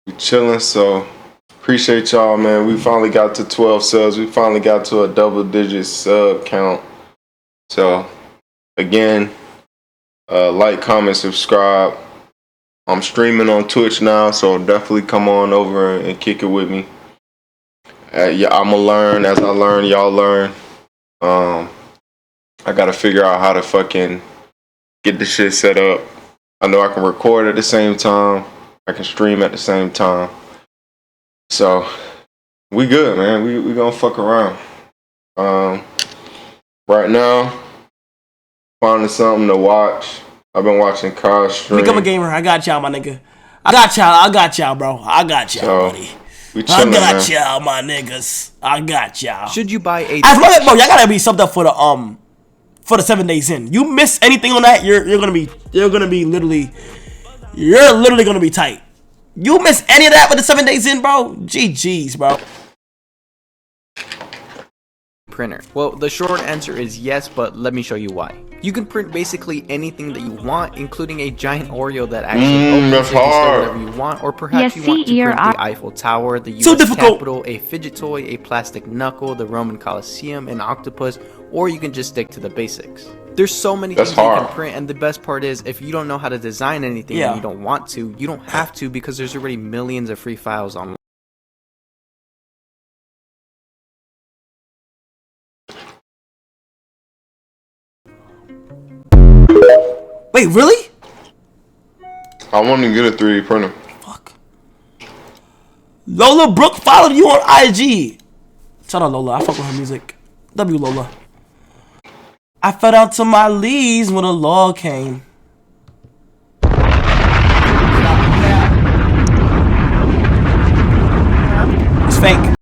We chilling, so appreciate y'all, man. We finally got to 12 subs. We finally got to a double-digit sub count. So, again, like, comment, subscribe. I'm streaming on Twitch now, so definitely come on over and kick it with me. Yeah, I'ma learn as I learn. Y'all learn. I gotta figure out how to fucking get this shit set up. I know I can record at the same time. I can stream at the same time. So we good, man. We gonna fuck around. Right now, finding something to watch. I've been watching Kai stream. Become a gamer. I got y'all, my nigga. I got y'all, bro. I got y'all, buddy. We chillin', I got y'all, my niggas. I got y'all. Should you buy a? Bro, y'all gotta be subbed up for the 7 days in. You miss anything on that, you're literally gonna be tight. You miss any of that with the 7 days in, bro? GG's, bro. Printer? Well, the short answer is yes, but let me show you why. You can print basically anything that you want, including a giant Oreo that actually opens whatever you want, or perhaps you want to print the Eiffel Tower, the US Capitol, a fidget toy, a plastic knuckle, the Roman Colosseum, an octopus, or you can just stick to the basics. There's so many things you can print, and the best part is, if you don't know how to design anything and you don't want to, you don't have to, because there's already millions of free files online. Wait, really? I want to get a 3D printer. Fuck. Lola Brooke followed you on IG. Shout out Lola. I fuck with her music. W Lola. I fell down to my knees when the law came. It's fake.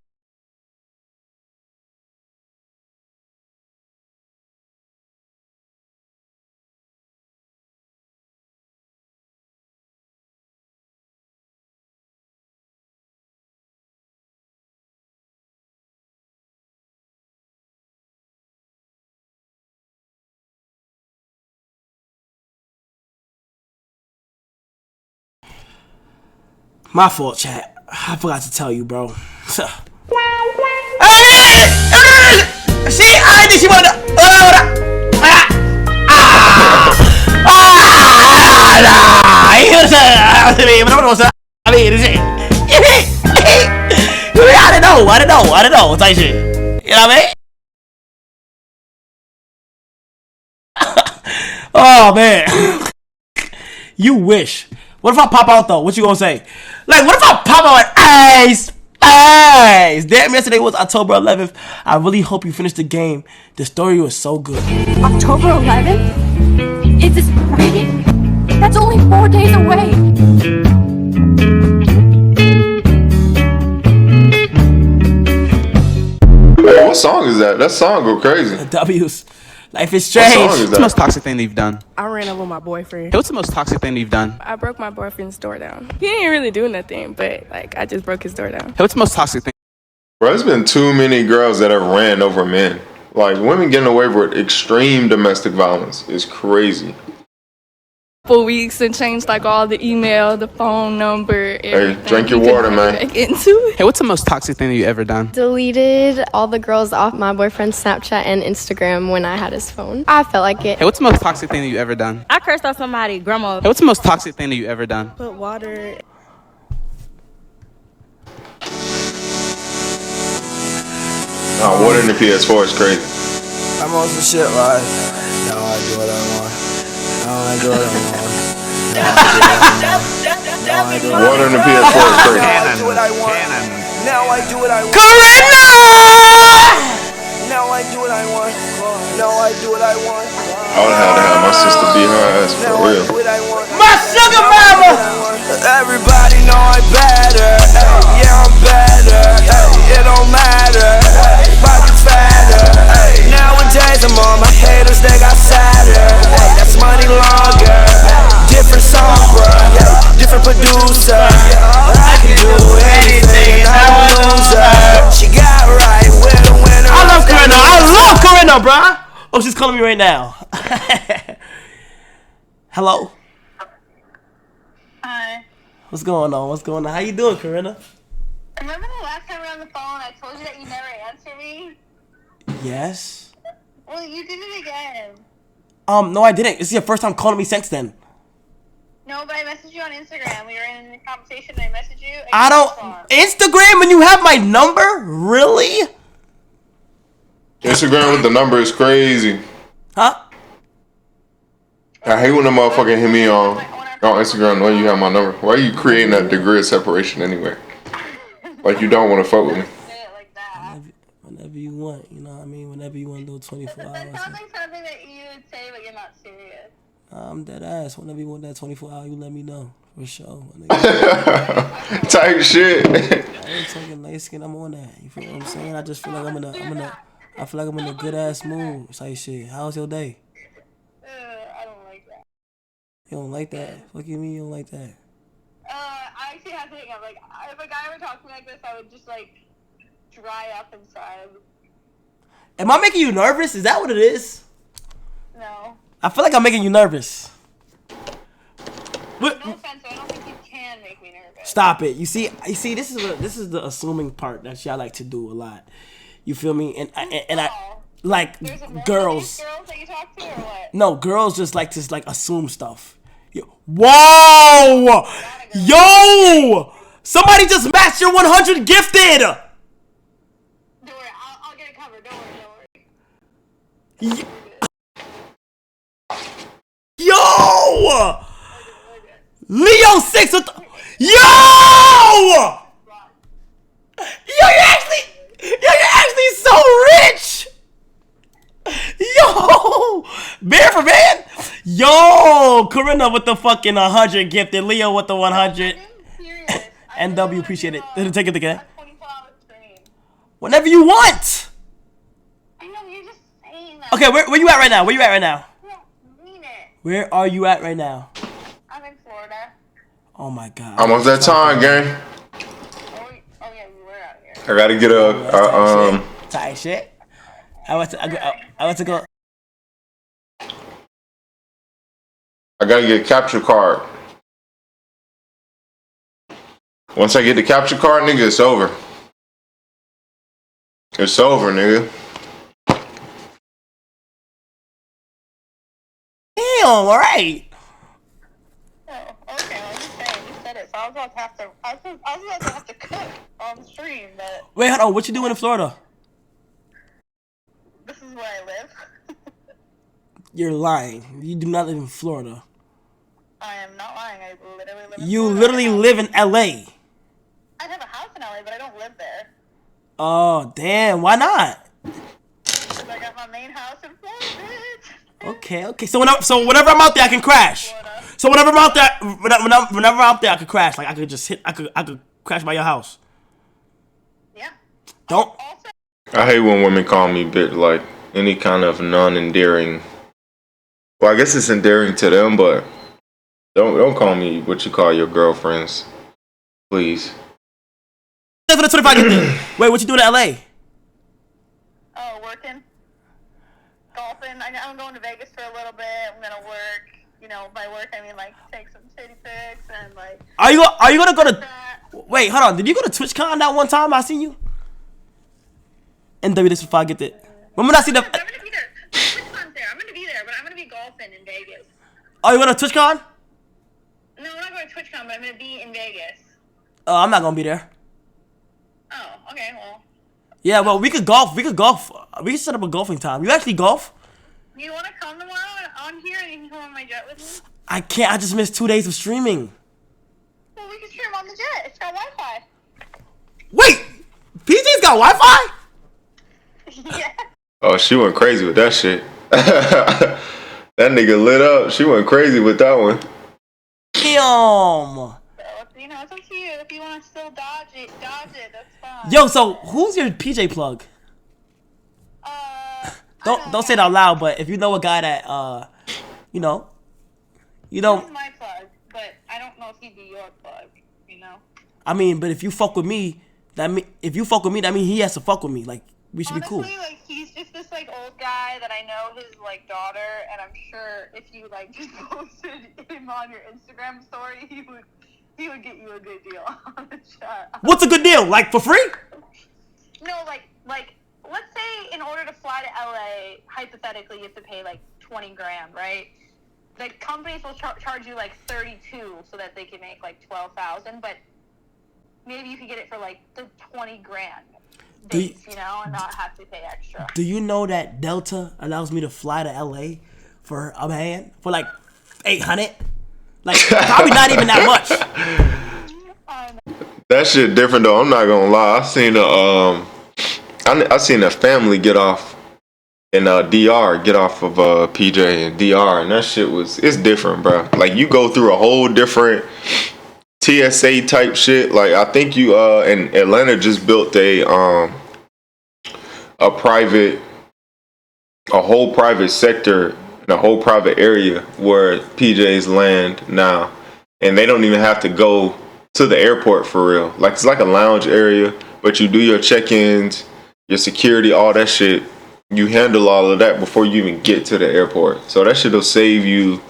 My fault, chat. I forgot to tell you, bro. See, I think she wanted to. I don't know. Type shit. You know what I mean? Oh man. You wish. What if I pop out though? What you gonna say? Like, what if I pop out like, ice? Damn, yesterday was October 11th. I really hope you finished the game. The story was so good. October 11th? Is this reading? That's only 4 days away. Hey, what song is that? That song go crazy. The W's. Life is strange. What's the most toxic thing that you've done? I ran over my boyfriend. Hey, what's the most toxic thing that you've done? I broke my boyfriend's door down. He didn't really do nothing, but like I just broke his door down. Hey, what's the most toxic thing? Bro, there's been too many girls that have ran over men. Like, women getting away with extreme domestic violence is crazy. For weeks and changed like all the email, the phone number, everything. Hey, drink your water, man. Back into it. Hey, what's the most toxic thing that you've ever done? Deleted all the girls off my boyfriend's Snapchat and Instagram when I had his phone. I felt like it. Hey, what's the most toxic thing that you've ever done? I cursed out somebody's grandma. Hey, what's the most toxic thing that you've ever done? Put water. Nah, water in the PS4 is crazy. I'm on some shit like, now I do what I want. Now I do what I want. Water in the PS4 is crazy. Now I do what I want. Now I do what I want. Corona! Now I do what I want. Now I do what I want. I would have to have my sister beat her ass for real. My sugar mama! Everybody know I'm better. Yeah, I'm better. It don't matter. Pockets fatter. Nowadays I'm on my haters, they got sadder. That's money longer. Different song, bro. Different producer. I can do anything. I'm a loser. She got right with a winner. I love Corinna, bro. Oh, she's calling me right now. Hello? Hi. What's going on? What's going on? How you doing, Corinna? Remember the last time we were on the phone, I told you that you never answered me? Yes. Well, you did it again. No, I didn't. This is your first time calling me since then. No, but I messaged you on Instagram. We were in a conversation and I messaged you. I don't... Instagram when you have my number? Really? Instagram with the number is crazy. Huh? I hate when the motherfucker hit me on Instagram when you have my number. Why are you creating that degree of separation anyway? Like you don't want to fuck with me. Whenever you want, you know what I mean? Whenever you want to do 24 hours. That sounds like something that you would say, but you're not serious. I'm dead ass. Whenever you want that 24 hour, you let me know. For sure. Type shit. I ain't talking light skin, I'm on that. You feel what I'm saying? I just feel like I feel like I'm in a good ass mood. Type shit. How's your day? I don't like that. You don't like that? Fuck you mean you don't like that? I actually have to think of, like, if a guy ever talked to me like this, I would just, like, dry up inside. Am I making you nervous? Is that what it is? No. I feel like I'm making you nervous. No offense, I don't think you can make me nervous. Stop it. You see, this is the assuming part that y'all like to do a lot. You feel me? And I like girls. Girls that you talk to or what? No, girls just like to assume stuff. Whoa! Yo! Somebody just matched your 100 gifted! Don't worry, I'll get it covered. Don't worry. Yo! Leo 6 with the... Yo! You're actually so rich! Yo! Bear for man? Yo! Corinna with the fucking 100 gifted. Leo with the 100. NW, appreciate it. Take it again. Whenever you want! I know, you're just saying that. Okay, where you at right now? Where you at right now? I don't mean it. Where are you at right now? I'm in Florida. Oh my god. Almost that time, gang. Oh yeah, we were out here. I gotta get a tight shit. I want to go. I gotta get a capture card. Once I get the capture card, nigga, it's over. It's over, nigga. Damn, alright. Oh, okay, like you said, you said it. So I was about to have to cook on stream, but Wait, hold on. What you doing in Florida? this is where I live. You're lying. You do not live in Florida. I am not lying. I literally live in You Florida. literally live in LA. I have a house in LA, but I don't live there. Oh, damn. Why not? Because I got my main house in Florida, bitch. Okay. So whenever I'm out there, I can crash. So whenever I'm out there, whenever I'm out there, I could crash. Like I could crash by your house. Yeah. Don't. I hate when women call me bitch, like any kind of non-endearing. Well, I guess it's endearing to them, but don't call me what you call your girlfriends, please. For the 25 get there. Wait, what you doing in LA? Oh, working. Golfing. I'm going to Vegas for a little bit. I'm gonna work. You know, by work I mean like take some city pics and like. Are you gonna go to? Wait, hold on. Did you go to TwitchCon that one time I seen you? NW this before I get it. When would I see the? I'm gonna be there. TwitchCon's there. I'm gonna be there, but I'm gonna be golfing in Vegas. Oh, you going to TwitchCon? No, I'm not going to TwitchCon, but I'm gonna be in Vegas. Oh, I'm not gonna be there. Oh, okay, well. Yeah, well, we could golf. We could set up a golfing time. You actually golf? You want to come tomorrow on here and you can come on my jet with me? I can't. I just missed 2 days of streaming. Well, we can stream on the jet. It's got Wi-Fi. Wait, PJ's got Wi-Fi? Yeah. Oh, she went crazy with that shit. That nigga lit up. She went crazy with that one. Damn. So, you know, it's up to you. If you want to still dodge it, that's fine. Yo, so who's your PJ plug? Don't say it out loud, but if you know a guy that you know. He's my plug, but I don't know if he'd be your plug, you know. I mean, but if you fuck with me, that mean he has to fuck with me. Like we should Honestly, be cool. Like he's just this like old guy that I know his like daughter, and I'm sure if you like just posted him on your Instagram story, he would he would get you a good deal on the shot. What's a good deal? Like for free? No, like let's say in order to fly to LA, hypothetically, you have to pay like 20 grand, right? The companies will charge you like 32 so that they can make like 12,000, but maybe you could get it for like the 20 grand base, you know, and not have to pay extra. Do you know that Delta allows me to fly to LA for a man for like 800? Like probably not even that much. That shit different though. I'm not gonna lie. I seen a family get off in DR, get off of PJ and DR, and that shit it's different, bro. Like you go through a whole different TSA type shit. Like I think you in Atlanta just built a whole private sector and a whole private area where PJs land now, and they don't even have to go to the airport for real. Like it's like a lounge area, but you do your check-ins, your security, all that shit. You handle all of that before you even get to the airport. So that shit'll save you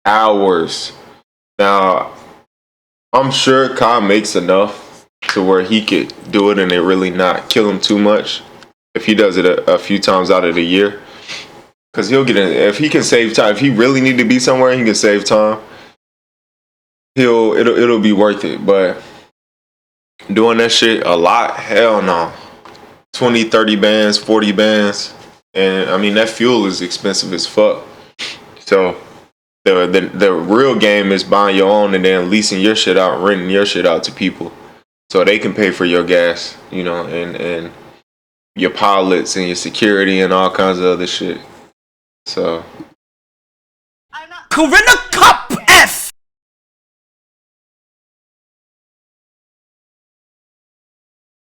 hours. Now, I'm sure Kai makes enough to where he could do it and it really not kill him too much if he does it a few times out of the year. Cause he'll get in, if he can save time, if he really need to be somewhere, he can save time. It'll be worth it. But doing that shit a lot, hell no. 20, 30 bands, 40 bands. And I mean, that fuel is expensive as fuck. So the real game is buying your own and then leasing your shit out, renting your shit out to people so they can pay for your gas, you know, and your pilots and your security and all kinds of other shit. So Corinna Cup F.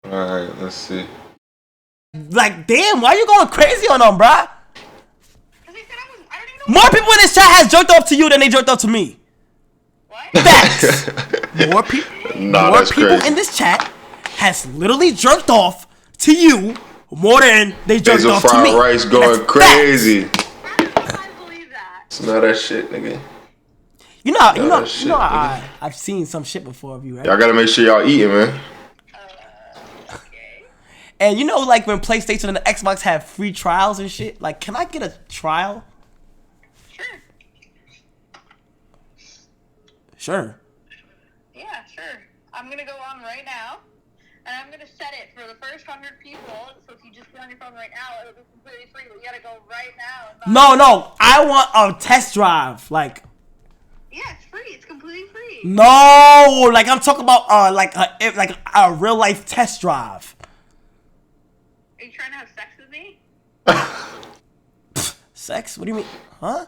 All right, let's see. Like, damn, why you going crazy on them, bruh? More people in this chat has jerked off to you than they jerked off to me. What? Facts. More people crazy. in this chat has literally jerked off to you more than they jerked Basil off to fried me. rice going That's crazy. facts. I believe that. Smell that shit, nigga. I've seen some shit before of you, right? Y'all gotta make sure y'all eating, man. Okay. And you know, like when PlayStation and the Xbox have free trials and shit. Like, can I get a trial? Sure. Yeah, sure. I'm gonna go on right now, and I'm gonna set it for the first 100 people. So if you just get on your phone right now, it'll be completely free. But you gotta go right now. No. I want a test drive. Like. Yeah, it's free. It's completely free. No, like I'm talking about like a real life test drive. Are you trying to have sex with me? Sex? What do you mean? Huh?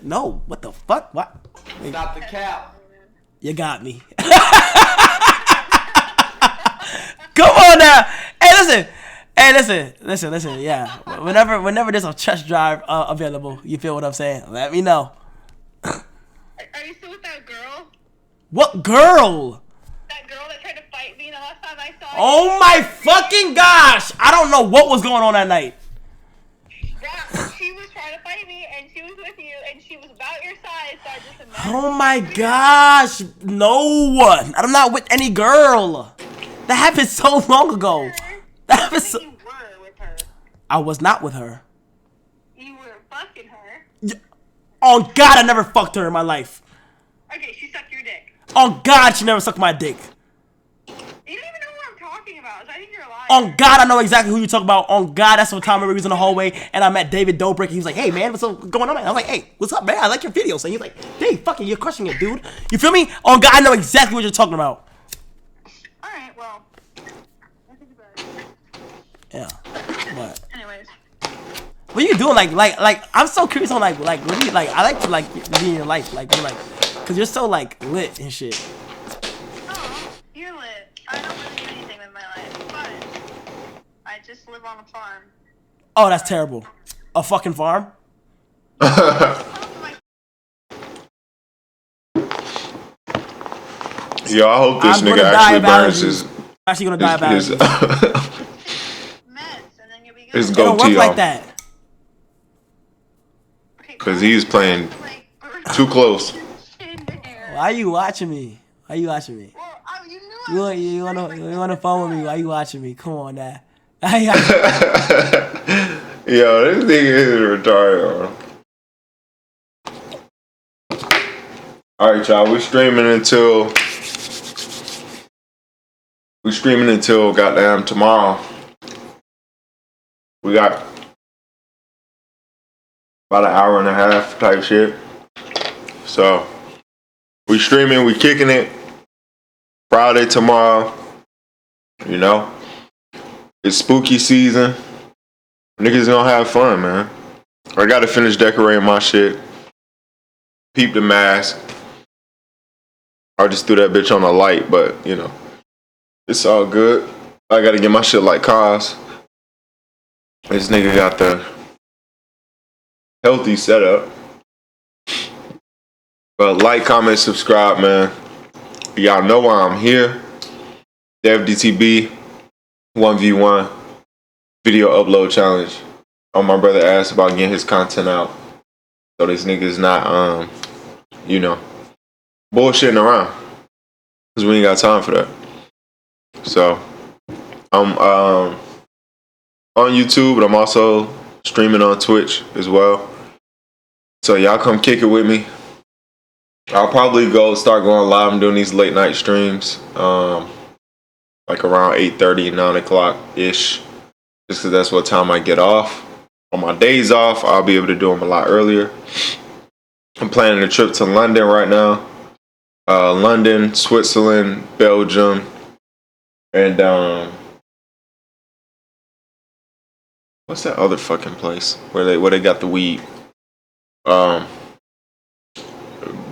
No. What the fuck? What? Stop the cap. You got me. Come on now. Hey, listen. Yeah. Whenever there's a test drive available, you feel what I'm saying? Let me know. Are you still with that girl? What girl? That girl that tried to fight me the last time I saw you? Oh my fucking gosh! I don't know what was going on that night. Yeah, she was trying to fight me, and she was with you, and she was about your size, so I just imagined. Oh my gosh! No, I'm not with any girl. That happened so long ago. That happened so. You were with her. I was not with her. You were fucking her. Oh God, I never fucked her in my life. Okay, she sucked your dick. Oh God, she never sucked my dick. You don't even know who I'm talking about, so I think you're a liar. On God, I know exactly who you talking about. On God, that's what time we was in the hallway and I met David Dobrik. He was like, "Hey man, what's going on?" Man? I was like, "Hey, what's up, man? I like your videos." And he's like, "Hey, fucking, you're crushing it, dude." You feel me? On God, I know exactly what you're talking about. All right, well, I think about it. Yeah. What? Anyways. What are you doing? Like, I'm so curious on like, what do you like? I like to like be in your life, like, you're like, cause you're so like lit and shit. Oh, you're lit. I don't really do anything with my life, but I just live on a farm. Oh, that's terrible. A fucking farm? Yo, I hope this nigga actually burns his. Actually gonna die about it. His It don't goatee work like off. that. Cause he's playing too close. Why you watching me? Why you watching me? Well, you knew You wanna phone with me? Why you watching me? Come on now. Yo, this nigga is retarded. Alright, y'all, we streaming until goddamn tomorrow. We got about an hour and a half type shit. So we streaming, we kicking it. Friday tomorrow. You know, it's spooky season. Niggas gonna have fun, man. I gotta finish decorating my shit. Peep the mask. I just threw that bitch on a light, but you know, it's all good. I gotta get my shit like cars. This nigga got the healthy setup. But like, comment, subscribe, man. Y'all know why I'm here. DevDTB 1v1 video upload challenge. My brother asked about getting his content out, so this nigga's not you know, bullshitting around, because we ain't got time for that. So I'm on YouTube, but I'm also streaming on Twitch as well. So y'all come kick it with me. I'll probably start going live and doing these late night streams, like around 8:30, 9 o'clock ish, just because that's what time I get off. On my days off, I'll be able to do them a lot earlier. I'm planning a trip to London right now. London, Switzerland, Belgium, and what's that other fucking place where they got the weed?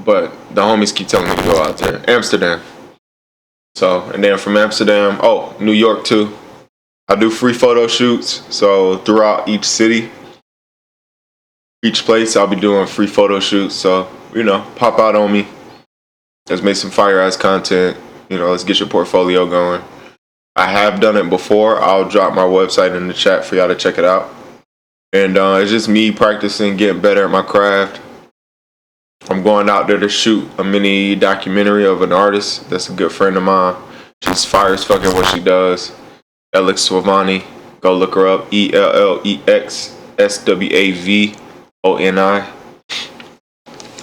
But the homies keep telling me to go out there. Amsterdam. So, and then from Amsterdam, New York too. I do free photo shoots. So throughout each city, each place, I'll be doing free photo shoots. So, you know, pop out on me. Let's make some fire ass content. You know, let's get your portfolio going. I have done it before. I'll drop my website in the chat for y'all to check it out. And it's just me practicing, getting better at my craft. I'm going out there to shoot a mini documentary of an artist that's a good friend of mine. She's fire as fucking what she does. Alex Swavani. Go look her up. ELLEXSWAVONI.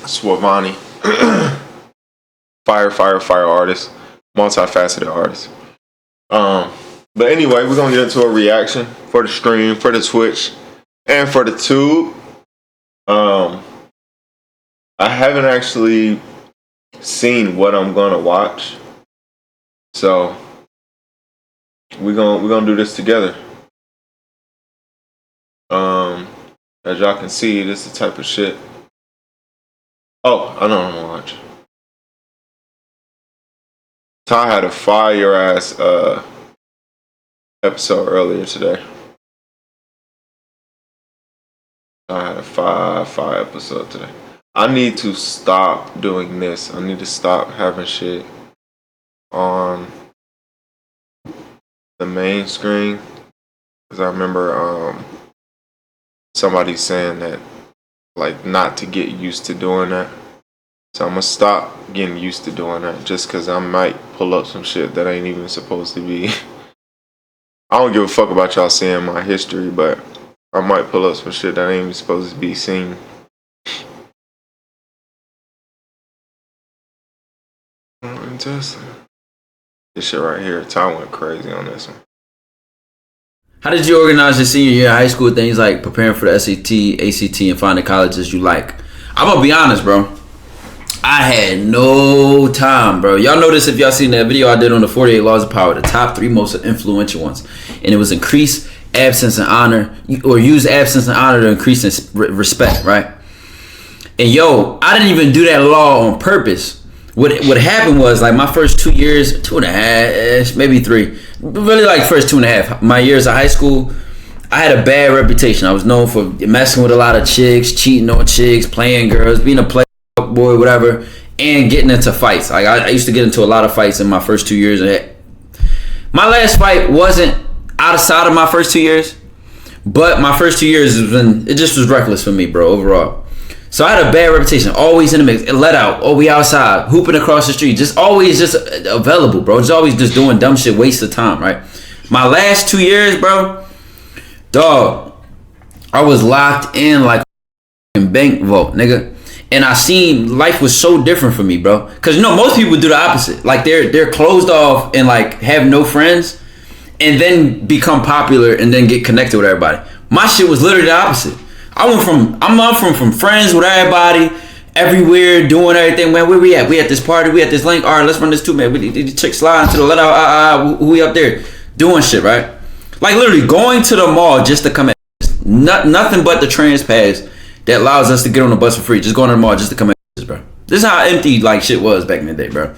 Swavani. Fire artist. Multifaceted artist. But anyway, we're gonna get into a reaction for the stream, for the Twitch, and for the tube. I haven't actually seen what I'm gonna watch, so we're gonna do this together. As y'all can see, this is the type of shit. I know what I'm gonna watch. Ty had a fire ass episode earlier today. I had a fire episode today. I need to stop doing this. I need to stop having shit on the main screen, because I remember somebody saying that, like, not to get used to doing that. So I'm gonna stop getting used to doing that, just because I might pull up some shit that ain't even supposed to be. I don't give a fuck about y'all seeing my history, but I might pull up some shit that ain't even supposed to be seen. This shit right here, Ty went crazy on this one. How did you organize your senior year of high school things like preparing for the SAT, ACT, and finding colleges you like? I'm gonna be honest, bro. I had no time, bro. Y'all know this if y'all seen that video I did on the 48 Laws of Power, the top 3 most influential ones. And it was increase absence and honor, or use absence and honor to increase respect, right? And yo, I didn't even do that law on purpose. What happened was, like, my first 2 years, 2.5, maybe 3, really like first 2.5, my years of high school, I had a bad reputation. I was known for messing with a lot of chicks, cheating on chicks, playing girls, being a playboy, whatever, and getting into fights. Like, I used to get into a lot of fights in my first 2 years. My last fight wasn't outside of my first 2 years, but my first 2 years it just was reckless for me, bro, overall. So I had a bad reputation, always in the mix, let out, oh, we outside, hooping across the street, just always just available, bro. Just always just doing dumb shit, waste of time, right? My last 2 years, bro, dog, I was locked in like a bank vault, nigga. And I seen life was so different for me, bro. Cause most people do the opposite. Like they're closed off and like have no friends, and then become popular and then get connected with everybody. My shit was literally the opposite. I'm from friends with everybody, everywhere, doing everything. Man, where we at? We at this party. We at this link. All right, let's run this too, man. We the chick sliding to the let out. Who we up there doing shit, right? Like literally going to the mall just to come at. Nothing but the trans pass that allows us to get on the bus for free. Just going to the mall just to come at, bro. This is how empty like shit was back in the day, bro.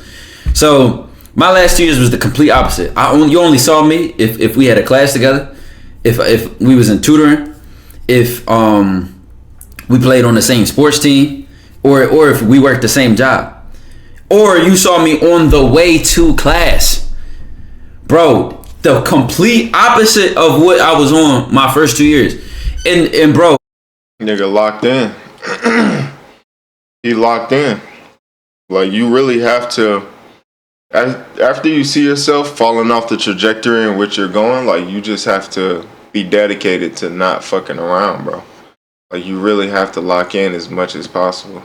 So my last 2 years was the complete opposite. You only saw me if we had a class together, if we was in tutoring. If we played on the same sports team, or if we worked the same job, or you saw me on the way to class, bro. The complete opposite of what I was on my first 2 years, and bro, nigga locked in. He locked in. Like you really have to. After you see yourself falling off the trajectory in which you're going, like you just have to be dedicated to not fucking around, bro. Like you really have to lock in as much as possible,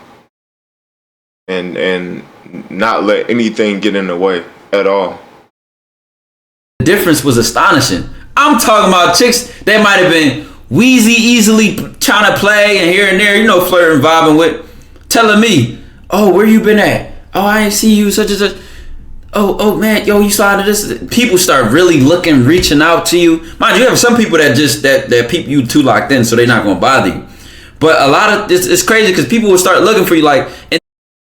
and not let anything get in the way at all. The difference was astonishing. I'm talking about chicks that might have been wheezy, easily trying to play and here and there, flirting, vibing with, telling me, "Oh, where you been at? Oh, I ain't see you such and such. Oh man, yo, you saw this." People start really looking, reaching out to you. Mind you, have some people that just that peep you too locked in, so they're not gonna bother you. But a lot of it's crazy because people will start looking for you like.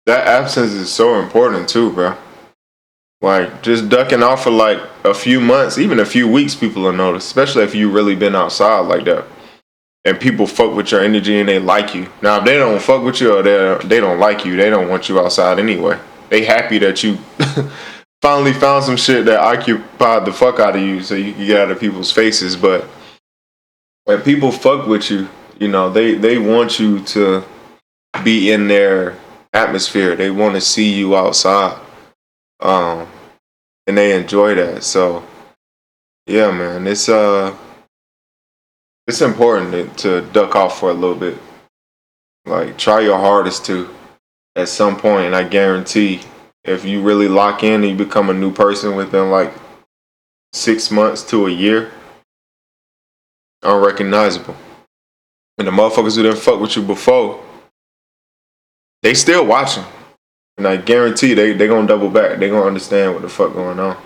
That absence is so important too, bro. Like just ducking off for like a few months, even a few weeks, people will notice, especially if you really been outside like that. And people fuck with your energy and they like you. Now, if they don't fuck with you or they don't like you, they don't want you outside anyway. They happy that you finally found some shit that occupied the fuck out of you so you can get out of people's faces. But when people fuck with you, they want you to be in their atmosphere. They want to see you outside. And they enjoy that. So yeah, man, it's important to duck off for a little bit. Like try your hardest to at some point, and I guarantee if you really lock in and you become a new person within like 6 months to a year, unrecognizable. And the motherfuckers who didn't fuck with you before, they still watching. And I guarantee they gonna double back. They gonna understand what the fuck going on.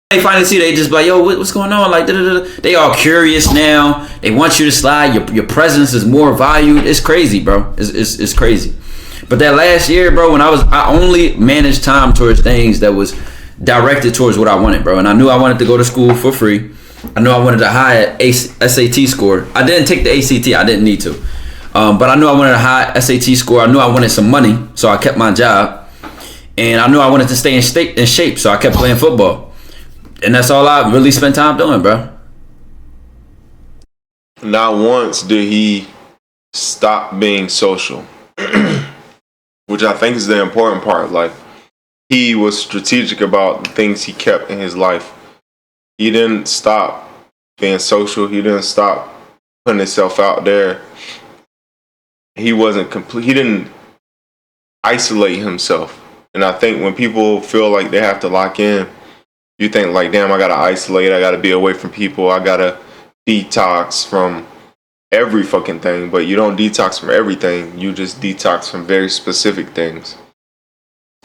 They finally see, they just like, yo, what's going on? Like, they all curious now. They want you to slide. Your presence is more valued. It's crazy, bro. It's crazy. But that last year, bro, when I only managed time towards things that was directed towards what I wanted, bro. And I knew I wanted to go to school for free. I knew I wanted a high SAT score. I didn't take the ACT. I didn't need to. But I knew I wanted a high SAT score. I knew I wanted some money, so I kept my job. And I knew I wanted to stay in shape, so I kept playing football. And that's all I really spent time doing, bro. Not once did he stop being social, which I think is the important part. Like, he was strategic about the things he kept in his life. He didn't stop being social. He didn't stop putting himself out there. He wasn't complete. He didn't isolate himself. And I think when people feel like they have to lock in, you think like, damn, I gotta isolate, I gotta be away from people, I gotta detox from every fucking thing. But you don't detox from everything. You just detox from very specific things.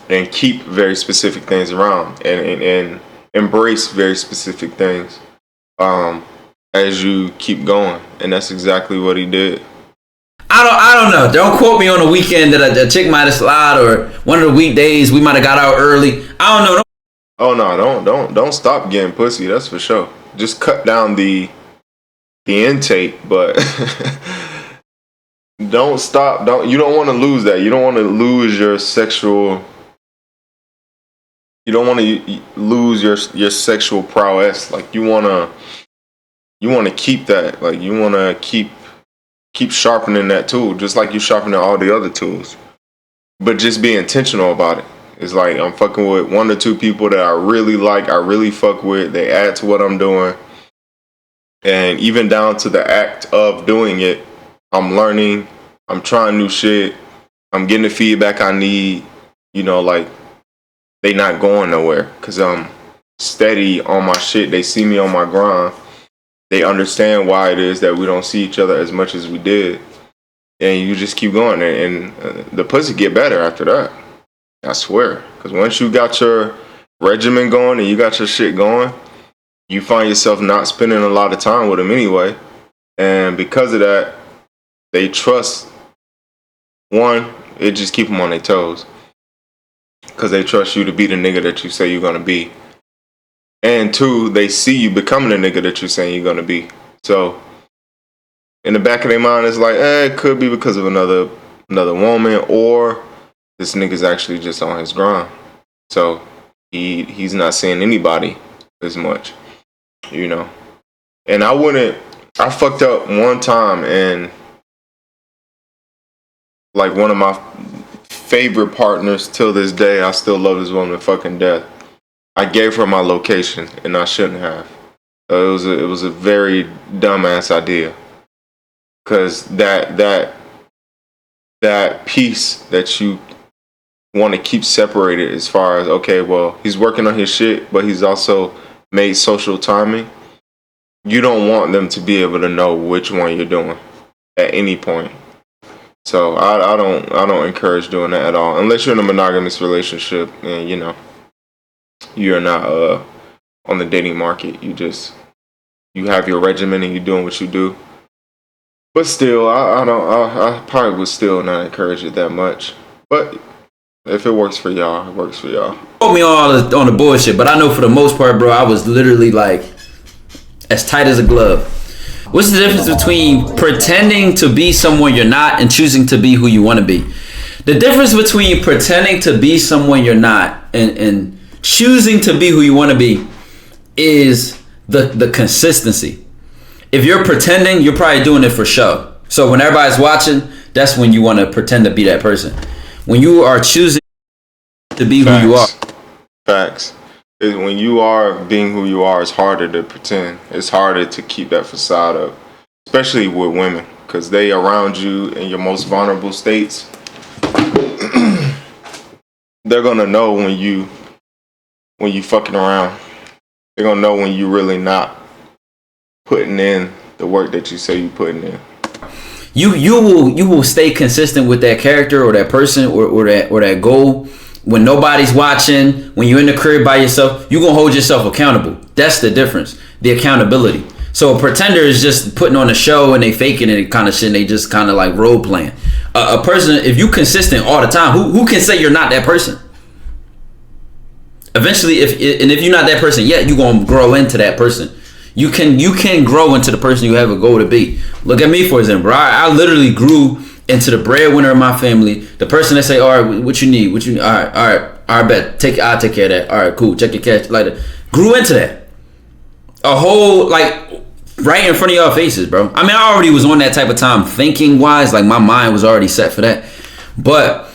And keep very specific things around. And embrace very specific things as you keep going. And that's exactly what he did. I don't know. Don't quote me on a weekend that a chick might have slid, or one of the weekdays we might have got out early. I don't know. Oh no, don't stop getting pussy, that's for sure. Just cut down the intake, but don't stop. You don't want to lose that. You don't want to lose your sexual. You don't want to lose your sexual prowess. Like you want you want to keep that. Like, you want to keep sharpening that tool, just like you sharpening all the other tools. But just be intentional about it. It's like I'm fucking with 1 or 2 people that I really like, I really fuck with. They add to what I'm doing. And even down to the act of doing it, I'm learning, I'm trying new shit, I'm getting the feedback I need. You know, like, they not going nowhere because I'm steady on my shit. They see me on my grind. They understand why it is that we don't see each other as much as we did. And you just keep going. And the pussy get better after that. I swear. Because once you got your regimen going and you got your shit going, you find yourself not spending a lot of time with them anyway. And because of that, they trust. One, it just keep them on their toes. Because they trust you to be the nigga that you say you're going to be. And 2, they see you becoming the nigga that you're saying you're going to be. So, in the back of their mind, it's like, it could be because of another woman, or this nigga's actually just on his grind. So, he's not seeing anybody as much, you know. And I fucked up one time, and like one of my favorite partners till this day, I still love this woman to fucking death. I gave her my location, and I shouldn't have. It was a very dumbass idea, because that piece that you want to keep separated, as far as, okay, well, he's working on his shit, but he's also made social timing. You don't want them to be able to know which one you're doing at any point. So I don't encourage doing that at all, unless you're in a monogamous relationship and, you know, you're not on the dating market. You have your regimen and you're doing what you do. But still, I probably would still not encourage it that much. But if it works for y'all, it works for y'all. Put me on the bullshit, but I know for the most part, bro, I was literally like as tight as a glove. What's the difference between pretending to be someone you're not and choosing to be who you want to be? The difference between pretending to be someone you're not and choosing to be who you want to be is the consistency. If you're pretending, you're probably doing it for show. So when everybody's watching, that's when you want to pretend to be that person. When you are choosing to be who you are. Facts. When you are being who you are, it's harder to pretend. It's harder to keep that facade up, especially with women, because they around you in your most vulnerable states. They're gonna know when you fucking around. They're gonna know when you really not putting in the work that you say you putting in. You will stay consistent with that character or that person or that goal. When nobody's watching, when you're in the crib by yourself, you're going to hold yourself accountable. That's the difference. The accountability. So a pretender is just putting on a show and they faking it kind of shit and they just kind of like role playing. A person, if you consistent all the time, who can say you're not that person? Eventually, if you're not that person yet, you're going to grow into that person. You can grow into the person you have a goal to be. Look at me, for example. I literally grew into the breadwinner of my family, the person that say, all right, what you need, all right, bet, I'll take care of that. All right, cool, check your cash, like that. Grew into that. A whole, like, right in front of y'all faces, bro. I mean, I already was on that type of time thinking wise, like my mind was already set for that. But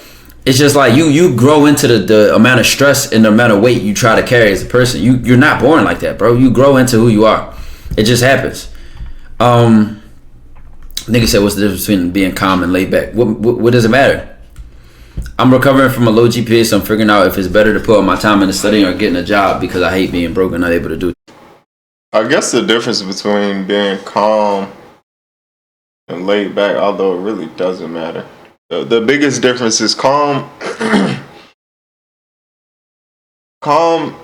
it's just like you grow into the amount of stress and the amount of weight you try to carry as a person. You're not born like that, bro. You grow into who you are. It just happens. Nigga said, what's the difference between being calm and laid back? What does it matter? I'm recovering from a low GPA, so I'm figuring out if it's better to put all my time into studying or getting a job because I hate being broke and not able to do it. I guess the difference between being calm and laid back, although it really doesn't matter. The biggest difference is calm.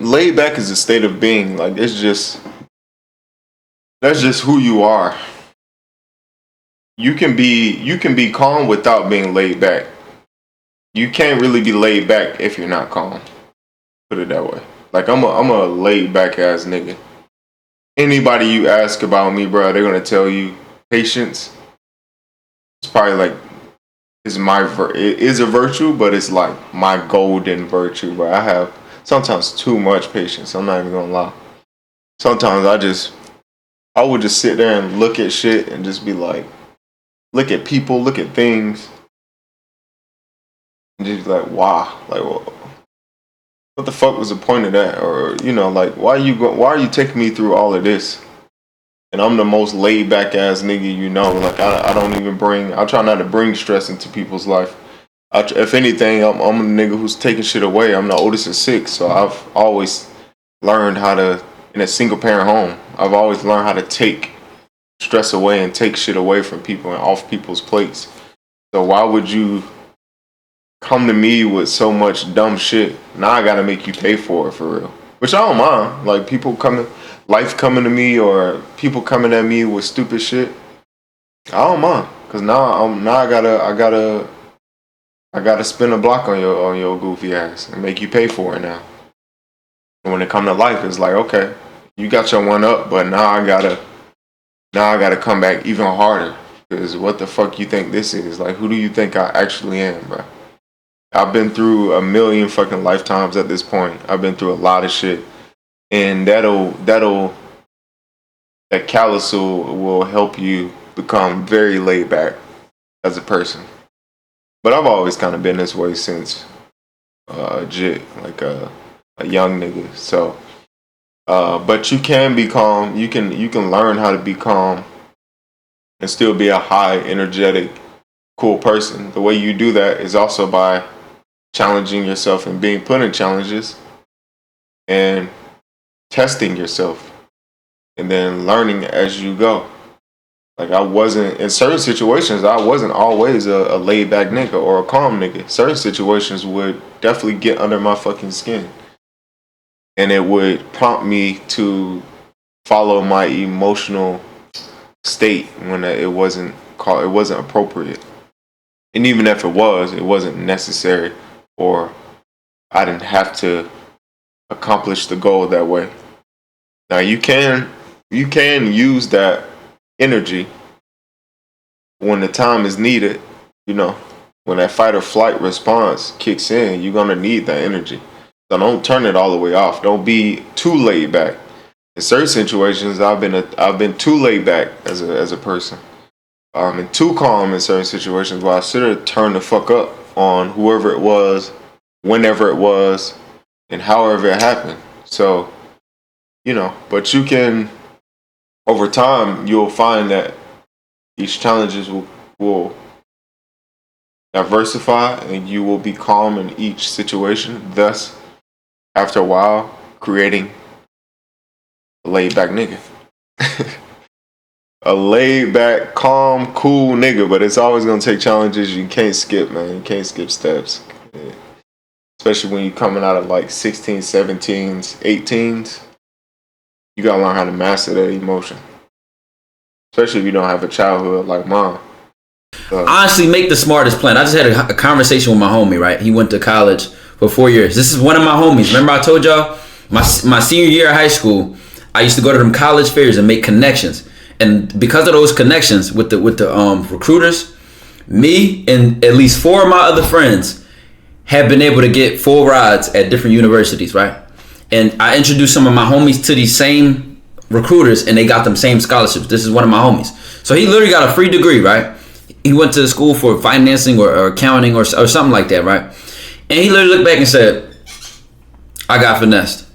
Laid back is a state of being. Like, that's just who you are. You can be calm without being laid back. You can't really be laid back if you're not calm. Put it that way. Like, I'm a laid back ass nigga. Anybody you ask about me, bro, they're gonna tell you patience. It's probably like it is a virtue, but it's like my golden virtue, bro. I have sometimes too much patience. I'm not even gonna lie. Sometimes I would just sit there and look at shit and just be like, look at people, look at things, and just be like, wow, like, what the fuck was the point of that? Or, you know, like, why are you taking me through all of this? And I'm the most laid back ass nigga you know. Like, I don't even I try not to bring stress into people's life. If anything, I'm a nigga who's taking shit away. I'm the oldest of 6, so I've always learned how to, in a single parent home, I've always learned how to take stress away and take shit away from people and off people's plates. So why would you come to me with so much dumb shit? Now I gotta make you pay for it, for real. Which I don't mind. Like, life coming to me, or people coming at me with stupid shit, I don't mind. Cause now I gotta spin a block on your goofy ass and make you pay for it now. And when it come to life, it's like, okay, you got your one up, but now I gotta come back even harder. Cause what the fuck you think this is? Like, who do you think I actually am, bro? I've been through a million fucking lifetimes at this point. I've been through a lot of shit. And that callus will help you become very laid back as a person. But I've always kind of been this way since like a young nigga. So, but you can be calm. You can learn how to be calm and still be a high, energetic, cool person. The way you do that is also by challenging yourself and being put in challenges and testing yourself and then learning as you go. Like, in certain situations, I wasn't always a laid back nigga or a calm nigga. Certain situations would definitely get under my fucking skin. And it would prompt me to follow my emotional state when it wasn't appropriate. And even if it wasn't necessary, or I didn't have to accomplish the goal that way. Now you can use that energy when the time is needed. You know, when that fight or flight response kicks in, you're gonna need that energy. So don't turn it all the way off. Don't be too laid back. In certain situations, I've been too laid back as a person. And too calm in certain situations where I should have turned the fuck up on whoever it was, whenever it was, and however it happened. So, you know, but you can, over time, you'll find that these challenges will diversify and you will be calm in each situation. Thus, after a while, creating a laid back nigga. A laid back, calm, cool nigga, but it's always gonna take challenges. You can't skip, man. You can't skip steps. Yeah. Especially when you're coming out of like 16s, 17s, 18s. You gotta learn how to master that emotion. Especially if you don't have a childhood like mine. Honestly, make the smartest plan. I just had a conversation with my homie, right? He went to college for 4 years. This is one of my homies. Remember I told y'all? My senior year of high school, I used to go to them college fairs and make connections. And because of those connections with the recruiters, me and at least 4 of my other friends have been able to get full rides at different universities, right? And I introduced some of my homies to these same recruiters, and they got them same scholarships. This is one of my homies. So he literally got a free degree, right? He went to school for financing or accounting or something like that, right? And he literally looked back and said, I got finessed.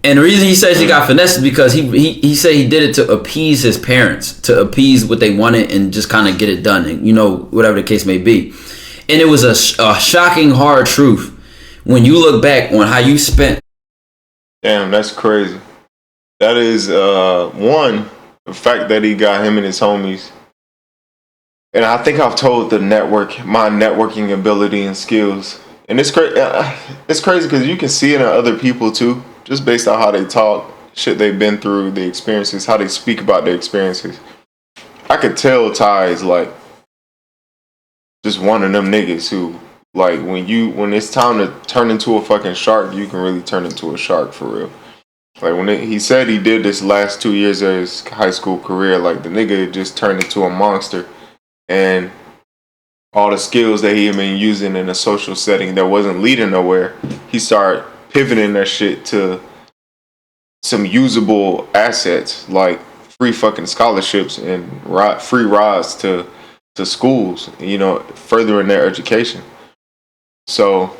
And the reason he says he got finessed is because he said he did it to appease his parents, to appease what they wanted and just kind of get it done, and, you know, whatever the case may be. And it was a shocking hard truth when you look back on how you spent. Damn, that's crazy. That is one, the fact that he got him and his homies. And I think I've told my networking ability and skills. And it's crazy because you can see it in other people too, just based on how they talk, shit they've been through, the experiences, how they speak about their experiences. I could tell Ty is like just one of them niggas who, like, when it's time to turn into a fucking shark, you can really turn into a shark for real. Like he said he did this last 2 years of his high school career, like the nigga just turned into a monster. And all the skills that he had been using in a social setting that wasn't leading nowhere, he started pivoting that shit to some usable assets. Like, free fucking scholarships and free rides to schools, you know, furthering their education. So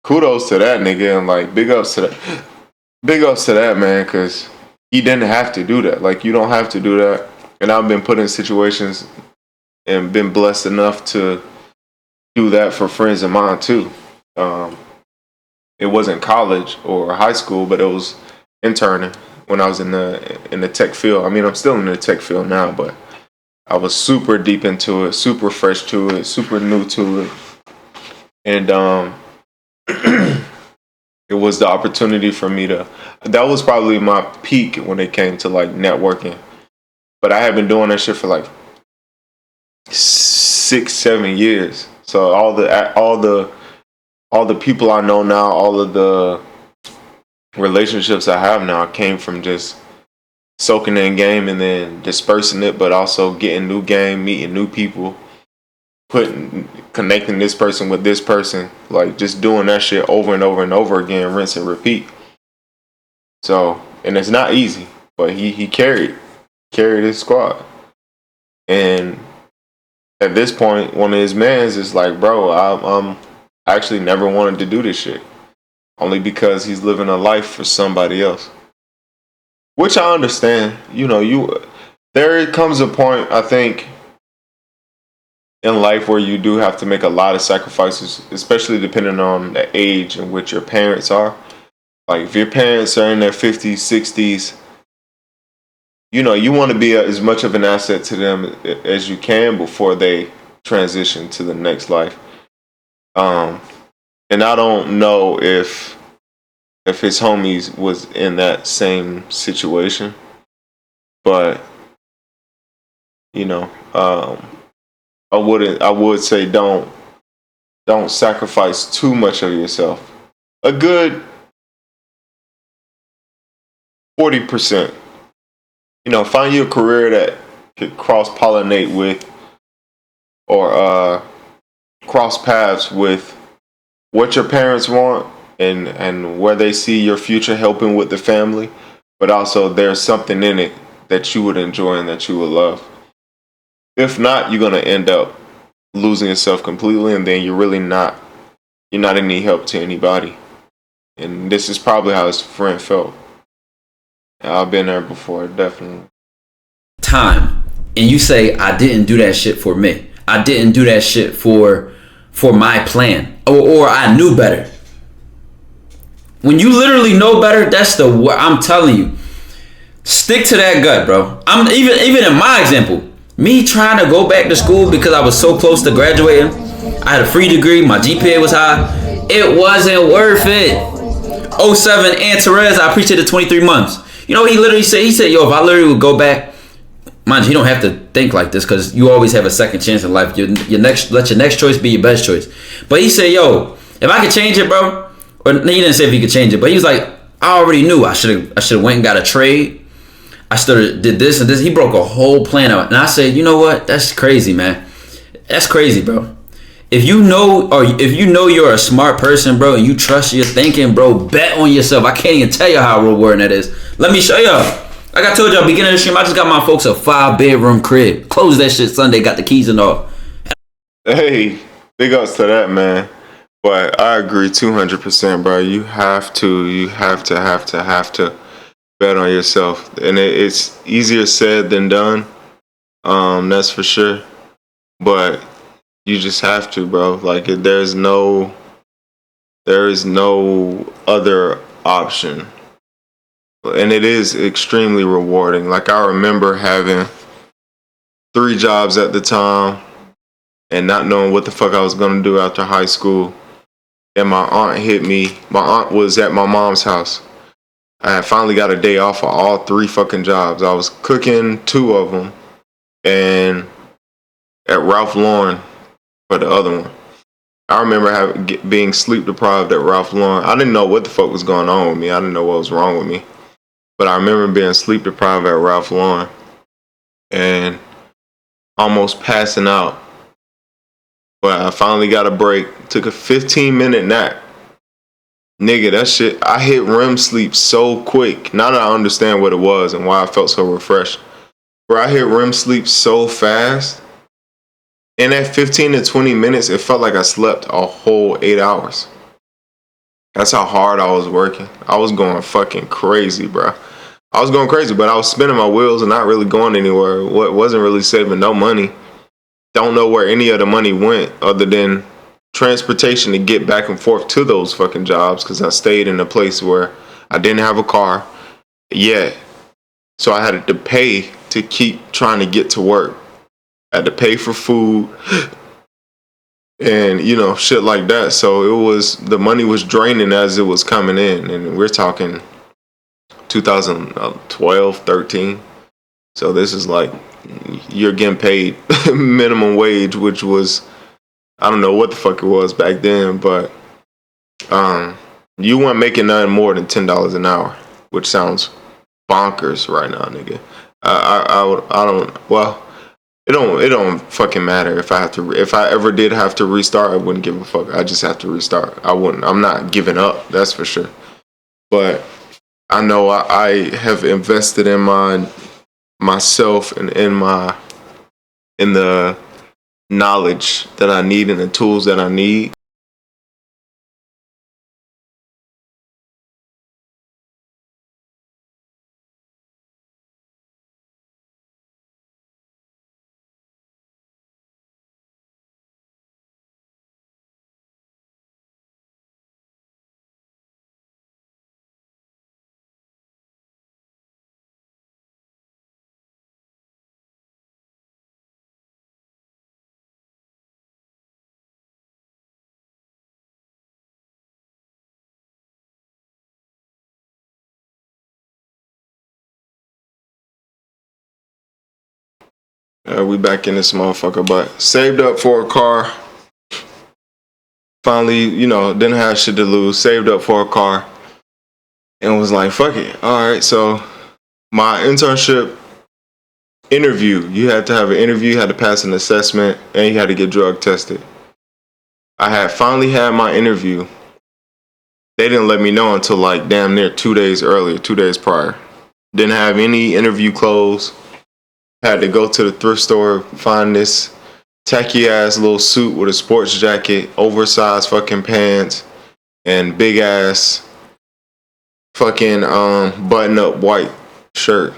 kudos to that nigga, and like big ups to that man, because he didn't have to do that. Like, you don't have to do that. And I've been put in situations and been blessed enough to do that for friends of mine too. It wasn't college or high school, but it was interning when I was in the tech field. I mean, I'm still in the tech field now, but I was super deep into it, super fresh to it, super new to it. And it was the opportunity for me that was probably my peak when it came to like networking. But I had been doing that shit for like 6-7 years. So all the people I know now, all of the relationships I have now came from just soaking in game and then dispersing it, but also getting new game, meeting new people, connecting this person with this person, like just doing that shit over and over and over again, rinse and repeat. So, and it's not easy, but he carried his squad. And at this point, one of his mans is like, bro, I actually never wanted to do this shit. Only because he's living a life for somebody else. Which I understand. You know, there comes a point, I think, in life where you do have to make a lot of sacrifices, especially depending on the age in which your parents are. Like, if your parents are in their 50s, 60s, you know, you want to be as much of an asset to them as you can before they transition to the next life. And I don't know if his homies was in that same situation, but you know, I would say don't sacrifice too much of yourself. A good 40%. You know, find you a career that could cross-pollinate with or cross paths with what your parents want and where they see your future helping with the family, but also there's something in it that you would enjoy and that you would love. If not, you're going to end up losing yourself completely, and then you're not any help to anybody. And this is probably how his friend felt. I've been there before, definitely. Time, and you say, I didn't do that shit for me. I didn't do that shit for my plan, or I knew better. When you literally know better, I'm telling you, stick to that gut, bro. I'm even in my example, me trying to go back to school because I was so close to graduating. I had a free degree, my GPA was high. It wasn't worth it. 07 and Therese, I appreciate the 23 months. You know, he said, yo, if I literally would go back, mind you, you don't have to think like this because you always have a second chance in life. Let your next choice be your best choice. But he said, yo, if I could change it, bro, or he didn't say if he could change it, but he was like, I already knew I should have went and got a trade. I did this and this. He broke a whole plan out. And I said, you know what? That's crazy, man. That's crazy, bro. If you know you're a smart person, bro, and you trust your thinking, bro, bet on yourself. I can't even tell you how rewarding that is. Let me show y'all. Like I told y'all, beginning of the stream, I just got my folks a 5-bedroom crib. Closed that shit Sunday, got the keys and all. Hey, big ups to that, man. But I agree 200%, bro. You have to bet on yourself. And it's easier said than done. That's for sure. But you just have to, bro. Like, there is no other option. And it is extremely rewarding. Like, I remember having 3 jobs at the time and not knowing what the fuck I was going to do after high school. And my aunt hit me. My aunt was at my mom's house. I had finally got a day off of all 3 fucking jobs. I was cooking 2 of them and at Ralph Lauren for the other one. I remember being sleep deprived at Ralph Lauren. I didn't know what the fuck was going on with me. I didn't know what was wrong with me. But I remember being sleep deprived at Ralph Lauren and almost passing out. But I finally got a break. Took a 15-minute nap. Nigga, that shit, I hit REM sleep so quick. Now that I understand what it was and why I felt so refreshed. where I hit REM sleep so fast. In that 15 to 20 minutes, it felt like I slept a whole 8 hours. That's how hard I was working. I was going fucking crazy, bro. I was going crazy, but I was spinning my wheels and not really going anywhere. Wasn't really saving no money. Don't know where any of the money went other than transportation to get back and forth to those fucking jobs, because I stayed in a place where I didn't have a car yet. So I had to pay to keep trying to get to work. I had to pay for food and, you know, shit like that. So the money was draining as it was coming in. And we're talking 2012, 13. So this is like, you're getting paid minimum wage, which was, I don't know what the fuck it was back then, but you weren't making nothing more than $10 an hour, which sounds bonkers right now, nigga. It don't fucking matter if I ever did have to restart, I wouldn't give a fuck. I just have to restart. I'm not giving up, that's for sure. But I know I have invested in myself and in the knowledge that I need and the tools that I need. We back in this motherfucker, but saved up for a car. Finally, you know, didn't have shit to lose. Saved up for a car. And was like, fuck it. Alright, so my internship interview. You had to have an interview, you had to pass an assessment, and you had to get drug tested. I had finally had my interview. They didn't let me know until like damn near 2 days earlier, 2 days prior. Didn't have any interview clothes. Had to go to the thrift store, find this tacky ass little suit with a sports jacket, oversized fucking pants, and big ass fucking button up white shirt.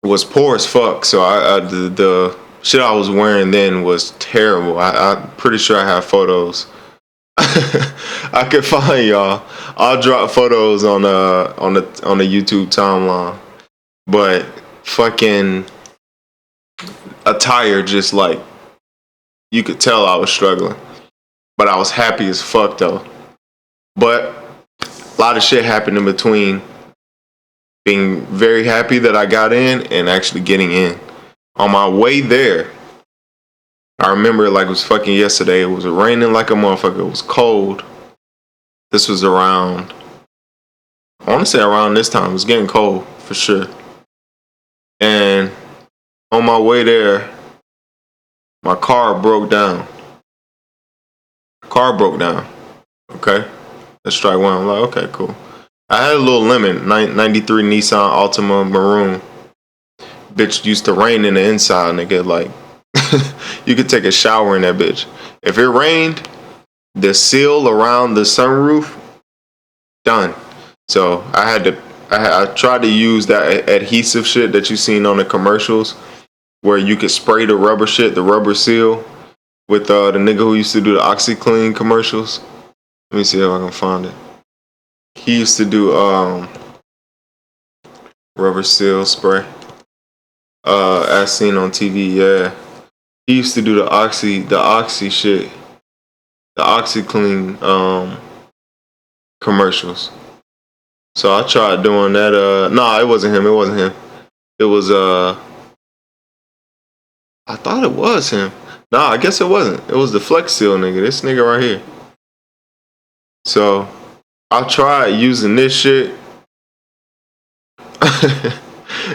It was poor as fuck, so the shit I was wearing then was terrible. I'm pretty sure I have photos. I could find y'all. I'll drop photos on the YouTube timeline. But fucking attire, just like, you could tell I was struggling. But I was happy as fuck though. But a lot of shit happened in between being very happy that I got in and actually getting in. On my way there, I remember it like it was fucking yesterday. It was raining like a motherfucker. It was cold. This was around, I want to say around this time. It was getting cold for sure. And on my way there, my car broke down. Okay. Let's try one. I'm like, okay, cool. I had a little lemon, 93 Nissan Altima Maroon. Bitch used to rain in the inside, nigga. Like, you could take a shower in that bitch. If it rained, the seal around the sunroof, done. So I tried to use that adhesive shit that you seen on the commercials, where you could spray the rubber shit, the rubber seal, with the nigga who used to do the OxyClean commercials. Let me see if I can find it. He used to do rubber seal spray. As seen on TV, yeah. He used to do the oxy shit. The OxyClean commercials. So I tried doing that. Nah, it wasn't him. It was I thought it was him. Nah, I guess it wasn't. It was the Flex Seal nigga. This nigga right here. So I tried using this shit.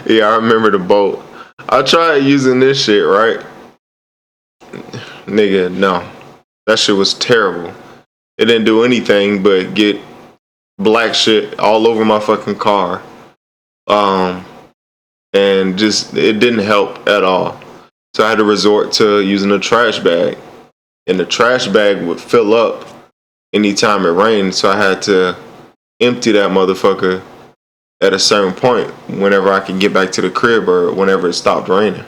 Yeah, I remember the boat. I tried using this shit, right? Nigga, no. That shit was terrible. It didn't do anything but get black shit all over my fucking car. and just it didn't help at all. So I had to resort to using a trash bag, and the trash bag would fill up anytime it rained. So I had to empty that motherfucker at a certain point whenever I could get back to the crib or whenever it stopped raining.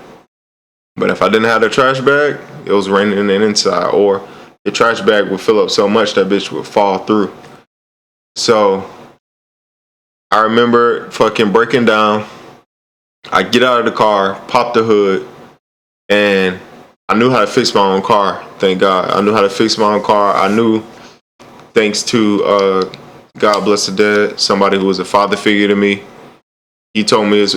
But if I didn't have the trash bag, it was raining in the inside, or the trash bag would fill up so much that bitch would fall through. So I remember fucking breaking down. I get out of the car, pop the hood, and I knew how to fix my own car. Thank God. I knew how to fix my own car. I knew, thanks to God bless the dead, somebody who was a father figure to me. He told me it's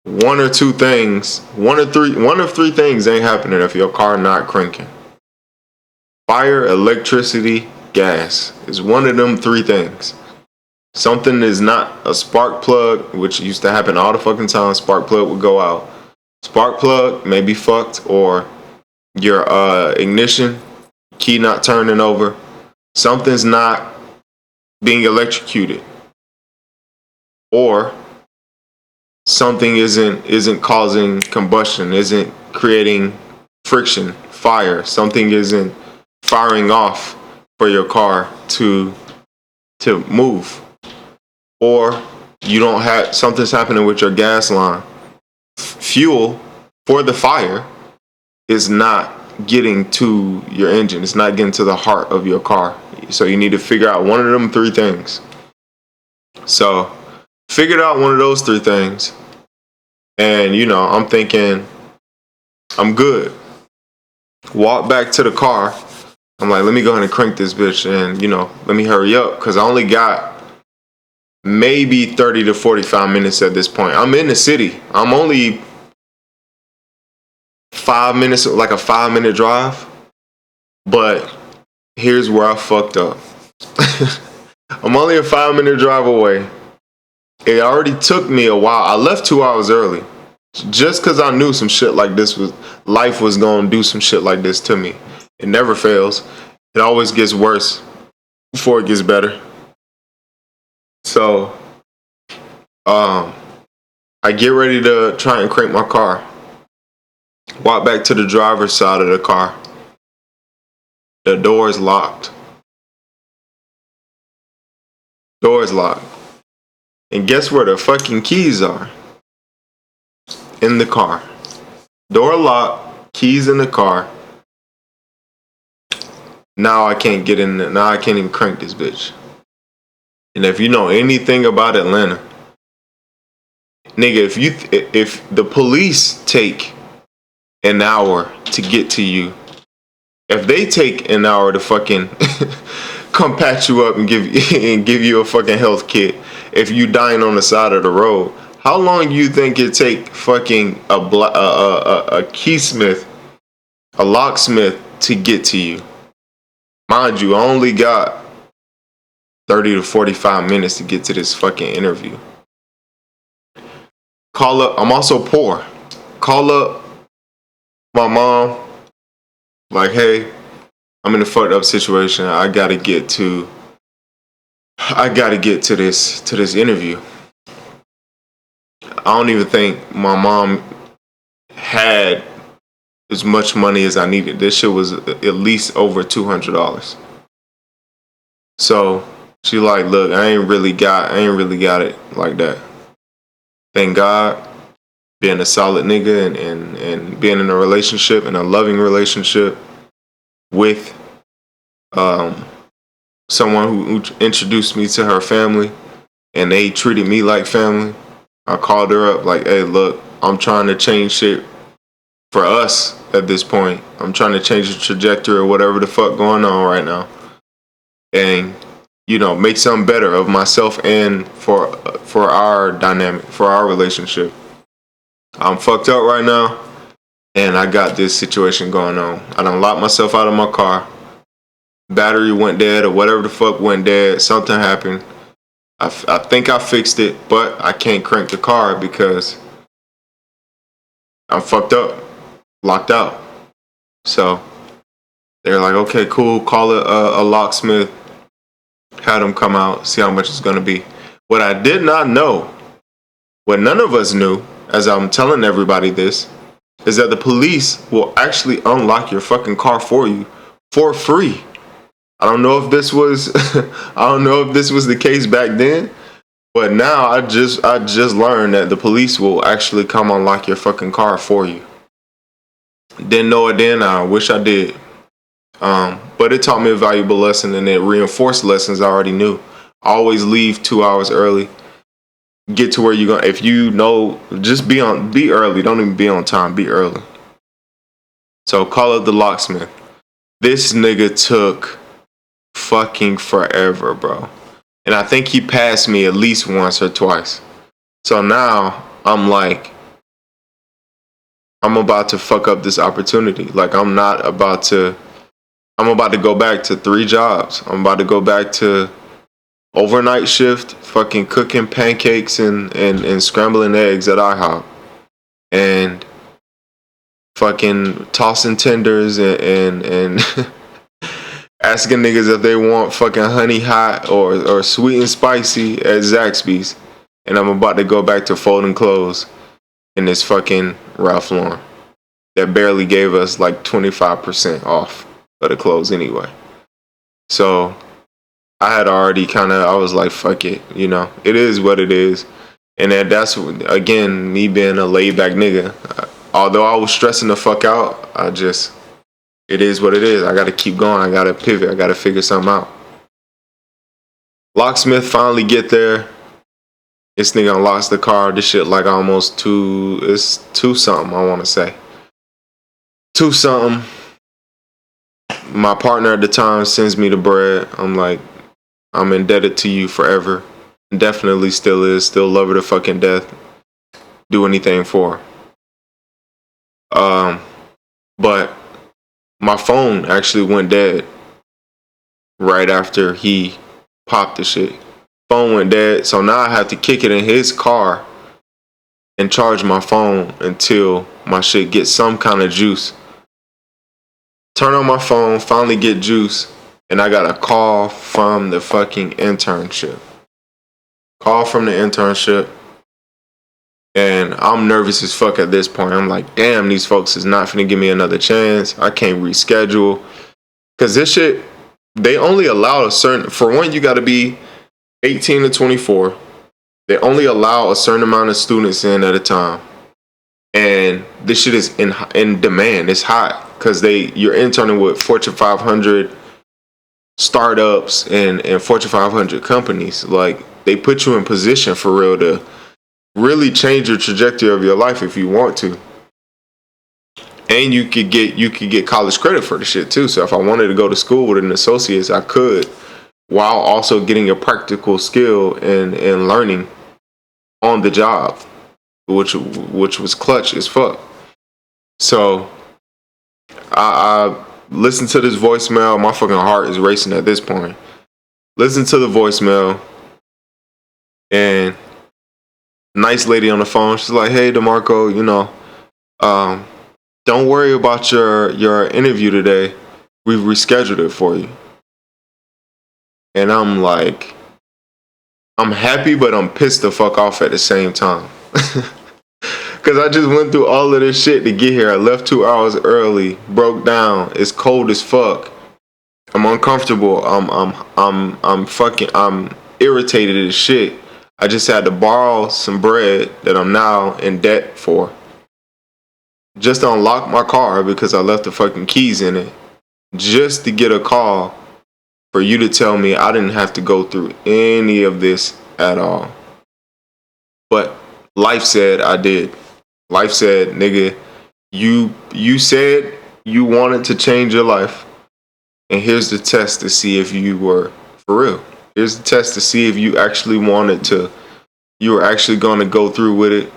one of three things ain't happening if your car not cranking. Fire, electricity, gas is one of them three things. Something is not a spark plug, which used to happen all the fucking time. Spark plug would go out. Spark plug may be fucked, or your ignition key not turning over. Something's not being electrocuted, or something isn't causing combustion, isn't creating friction, fire. Something isn't firing off for your car to move, or you don't have, something's happening with your gas line. Fuel for the fire is not getting to your engine. It's not getting to the heart of your car. So you need to figure out one of them three things. So figured out one of those three things, and I'm thinking I'm good. Walk back to the car. I'm like, let me go ahead and crank this bitch, and let me hurry up, because I only got maybe 30 to 45 minutes at this point. I'm in the city. I'm only 5 minutes, like a 5-minute drive. But here's where I fucked up. I'm only a 5-minute drive away. It already took me a while. I left 2 hours early, just because I knew some shit like this life was gonna do some shit like this to me. It never fails. It always gets worse before it gets better. So, I get ready to try and crank my car. Walk back to the driver's side of the car. The door is locked. Door is locked. And guess where the fucking keys are? In the car. Door locked, keys in the car. Now I can't get in there. Now I can't even crank this bitch. And if you know anything about Atlanta, nigga, if the police take an hour to get to you, if they take an hour to fucking come patch you up and give you a fucking health kit, if you dying on the side of the road, how long do you think it take fucking a keysmith, a locksmith to get to you? Mind you, I only got 30 to 45 minutes to get to this fucking interview. Call up, I'm also poor. Call up my mom, like, hey, I'm in a fucked up situation. I gotta get to this interview. I don't even think my mom had as much money as I needed. This shit was at least over $200. So she like, look, I ain't really got it like that. Thank God, being a solid nigga and being in a relationship, and a loving relationship with someone who introduced me to her family, and they treated me like family. I called her up like, hey, look, I'm trying to change shit for us at this point. I'm trying to change the trajectory or whatever the fuck going on right now, and make something better of myself and for our dynamic, for our relationship. I'm fucked up right now, and I got this situation going on. I done locked myself out of my car. Battery went dead, or whatever the fuck went dead. Something happened. I think I fixed it, but I can't crank the car because I'm fucked up, locked out. So they're like, okay, cool, call a locksmith, had them come out, see how much it's gonna be. What I did not know What none of us knew, as I'm telling everybody this, is that the police will actually unlock your fucking car for you for free. I don't know if this was the case back then, but now I just learned that the police will actually come unlock your fucking car for you. Didn't know it then. I wish I did. But it taught me a valuable lesson, and it reinforced lessons I already knew. Always leave 2 hours early. Get to where you're going. If you know, just be early. Don't even be on time. Be early. So call up the locksmith. This nigga took fucking forever, bro. And I think he passed me at least once or twice. So now I'm like, I'm about to fuck up this opportunity. Like I'm about to go back to 3 jobs. I'm about to go back to overnight shift, fucking cooking pancakes and scrambling eggs at IHOP. And fucking tossing tenders and asking niggas if they want fucking honey hot or sweet and spicy at Zaxby's. And I'm about to go back to folding clothes in this fucking Ralph Lauren that barely gave us like 25% off of the clothes anyway. So I had already I was like, fuck it, you know, it is what it is. And that's, again, me being a laid back nigga. Although I was stressing the fuck out, it is what it is. I gotta keep going. I gotta pivot. I gotta figure something out. Locksmith finally get there. This nigga unlocks the car. This shit like almost it's 2 something, I wanna say. 2 something. My partner at the time sends me the bread. I'm like, I'm indebted to you forever. Definitely still is. Still love her to fucking death. Do anything for her. But my phone actually went dead right after he popped the shit. Phone went dead, so now I have to kick it in his car and charge my phone until my shit gets some kind of juice. Turn on my phone, finally get juice, and I got a call from the fucking internship. Call from the internship. And I'm nervous as fuck at this point. I'm like, damn, these folks is not finna give me another chance. I can't reschedule. Because this shit, they only allow for one, you gotta be 18 to 24. They only allow a certain amount of students in at a time. And this shit is in demand. It's hot. Because you're interning with Fortune 500 startups and Fortune 500 companies. Like, they put you in position for real to really change your trajectory of your life if you want to. And you could get college credit for the shit too. So if I wanted to go to school with an associate's, I could, while also getting a practical skill and learning on the job, which was clutch as fuck. So I listened to this voicemail. My fucking heart is racing at this point. Listen to the voicemail, and nice lady on the phone. She's like, "Hey, DeMarco, you know, don't worry about your interview today. We've rescheduled it for you." And I'm like, I'm happy, but I'm pissed the fuck off at the same time. Cause I just went through all of this shit to get here. I left 2 hours early, broke down. It's cold as fuck. I'm uncomfortable. I'm irritated as shit. I just had to borrow some bread that I'm now in debt for, just to unlock my car because I left the fucking keys in it, just to get a call for you to tell me I didn't have to go through any of this at all. But life said I did. Life said, nigga, you said you wanted to change your life, and here's the test to see if you were for real. Here's the test to see if you actually you were actually going to go through with it.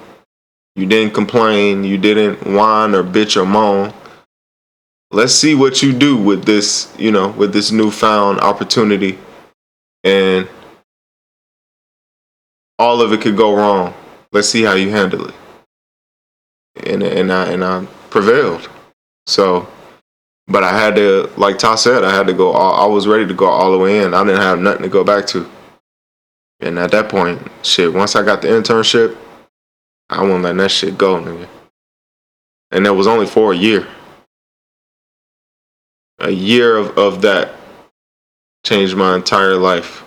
You didn't complain. You didn't whine or bitch or moan. Let's see what you do with this, you know, with this newfound opportunity. And all of it could go wrong. Let's see how you handle it. And I prevailed. So, but I had to, like Ty said, I had to go. I was ready to go all the way in. I didn't have nothing to go back to. And at that point, shit, once I got the internship, I wasn't letting that shit go, nigga. And that was only for a year. A year of that changed my entire life.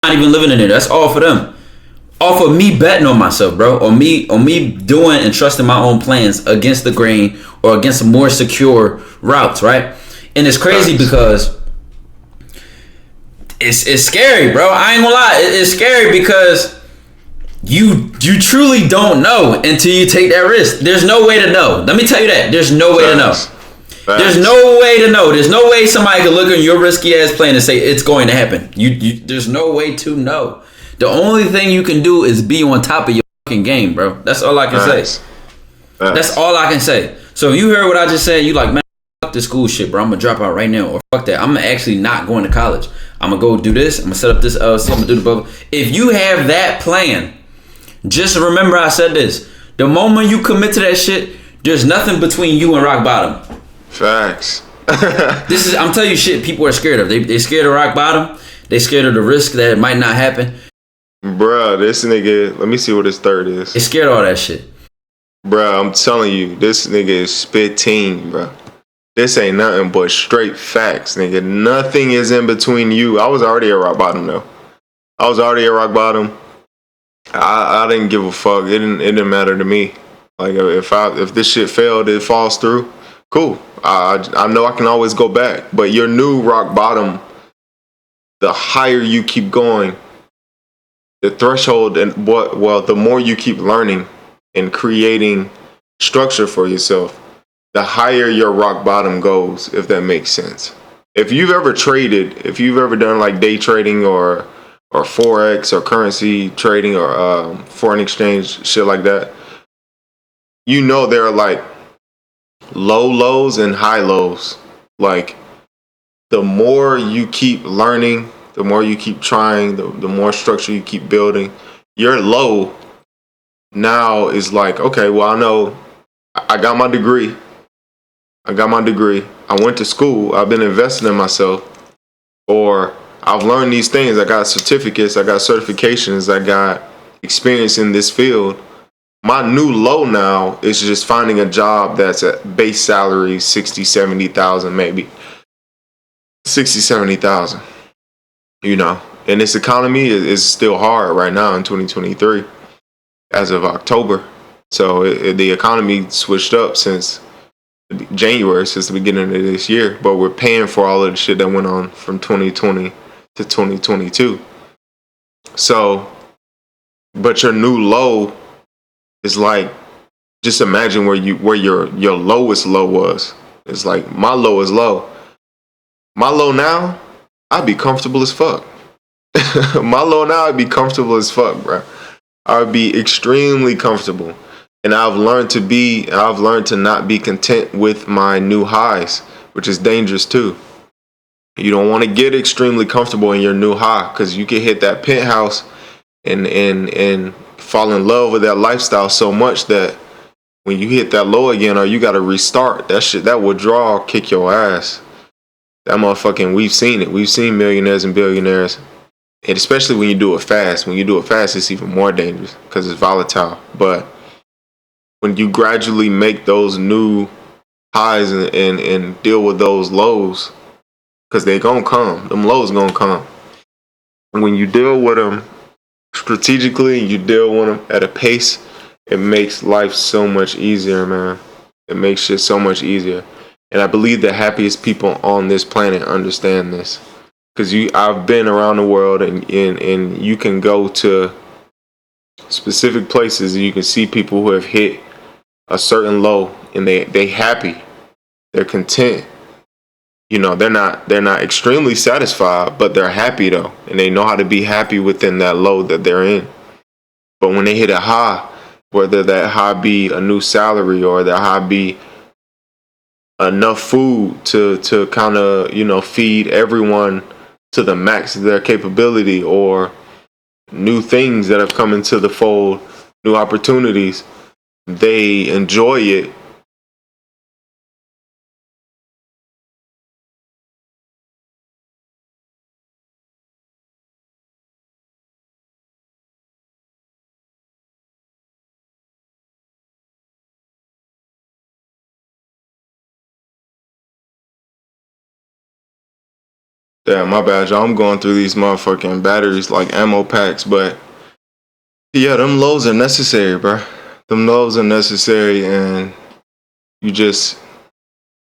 Not even living in it. That's all for them. All for me betting on myself, bro. Or me doing and trusting my own plans against the grain or against more secure routes, right? And it's crazy because it's scary, bro. I ain't gonna lie. It's scary because you truly don't know until you take that risk. There's no way to know. Let me tell you that. There's no way to know. There's no way to know. There's no way somebody can look at your risky ass plan and say it's going to happen. There's no way to know. The only thing you can do is be on top of your fucking game, bro. That's all I can say. That's all I can say. So if you heard what I just said, you like, man, fuck this school shit, bro. I'm gonna drop out right now, or fuck that. I'm actually not going to college. I'm gonna go do this. I'm gonna set up this LLC. I'm gonna do the blah. If you have that plan, just remember I said this. The moment you commit to that shit, there's nothing between you and rock bottom. Facts. I'm telling you shit people are scared of. They scared of rock bottom. They scared of the risk that it might not happen. Bruh, this nigga, let me see what his third is. They scared of all that shit. Bruh, I'm telling you, this nigga is spitting, bruh. This ain't nothing but straight facts, nigga. Nothing is in between you. I was already at rock bottom, though. I was already at rock bottom. I didn't give a fuck. It didn't matter to me. Like, if this shit failed, it falls through, cool. I know I can always go back. But your new rock bottom, the higher you keep going, the threshold, and the more you keep learning and creating structure for yourself, the higher your rock bottom goes, if that makes sense. If you've ever traded, if you've ever done like day trading or forex or currency trading or foreign exchange shit like that, you know there are like low lows and high lows. Like, the more you keep learning, the more you keep trying, the more structure you keep building, your low now is like, okay, well, I know I got my degree. I went to school. I've been investing in myself. Or I've learned these things. I got certificates. I got certifications. I got experience in this field. My new low now is just finding a job that's at base salary 60, 70,000 maybe. 60, 70,000. You know, and this economy is still hard right now in 2023 as of October. So the economy switched up since January, since the beginning of this year, but we're paying for all of the shit that went on from 2020 to 2022. So, but your new low is like, just imagine where your lowest low was. It's like my low is low. My low now, I'd be comfortable as fuck. My low now, I'd be comfortable as fuck, bro. I'd be extremely comfortable. And I've learned to not be content with my new highs, which is dangerous too. You don't want to get extremely comfortable in your new high, because you can hit that penthouse and fall in love with that lifestyle so much that when you hit that low again, or you got to restart, that withdrawal kick your ass. That motherfucking, we've seen it. We've seen millionaires and billionaires. And especially when you do it fast. When you do it fast, it's even more dangerous because it's volatile. But when you gradually make those new highs and deal with those lows, because they gonna come. Them lows gonna come. And when you deal with them strategically, you deal with them at a pace, it makes life so much easier, man. It makes shit so much easier. And I believe the happiest people on this planet understand this. Because I've been around the world, and you can go to specific places and you can see people who have hit a certain low, and they happy. They're content. You know, they're not extremely satisfied, but they're happy though. And they know how to be happy within that low that they're in. But when they hit a high, whether that high be a new salary or that high be enough food to kind of, you know, feed everyone to the max of their capability, or new things that have come into the fold, new opportunities, they enjoy it Yeah, my bad, y'all. I'm going through these motherfucking batteries like ammo packs, but yeah, them lows are necessary, bro. Them lows are necessary, and you just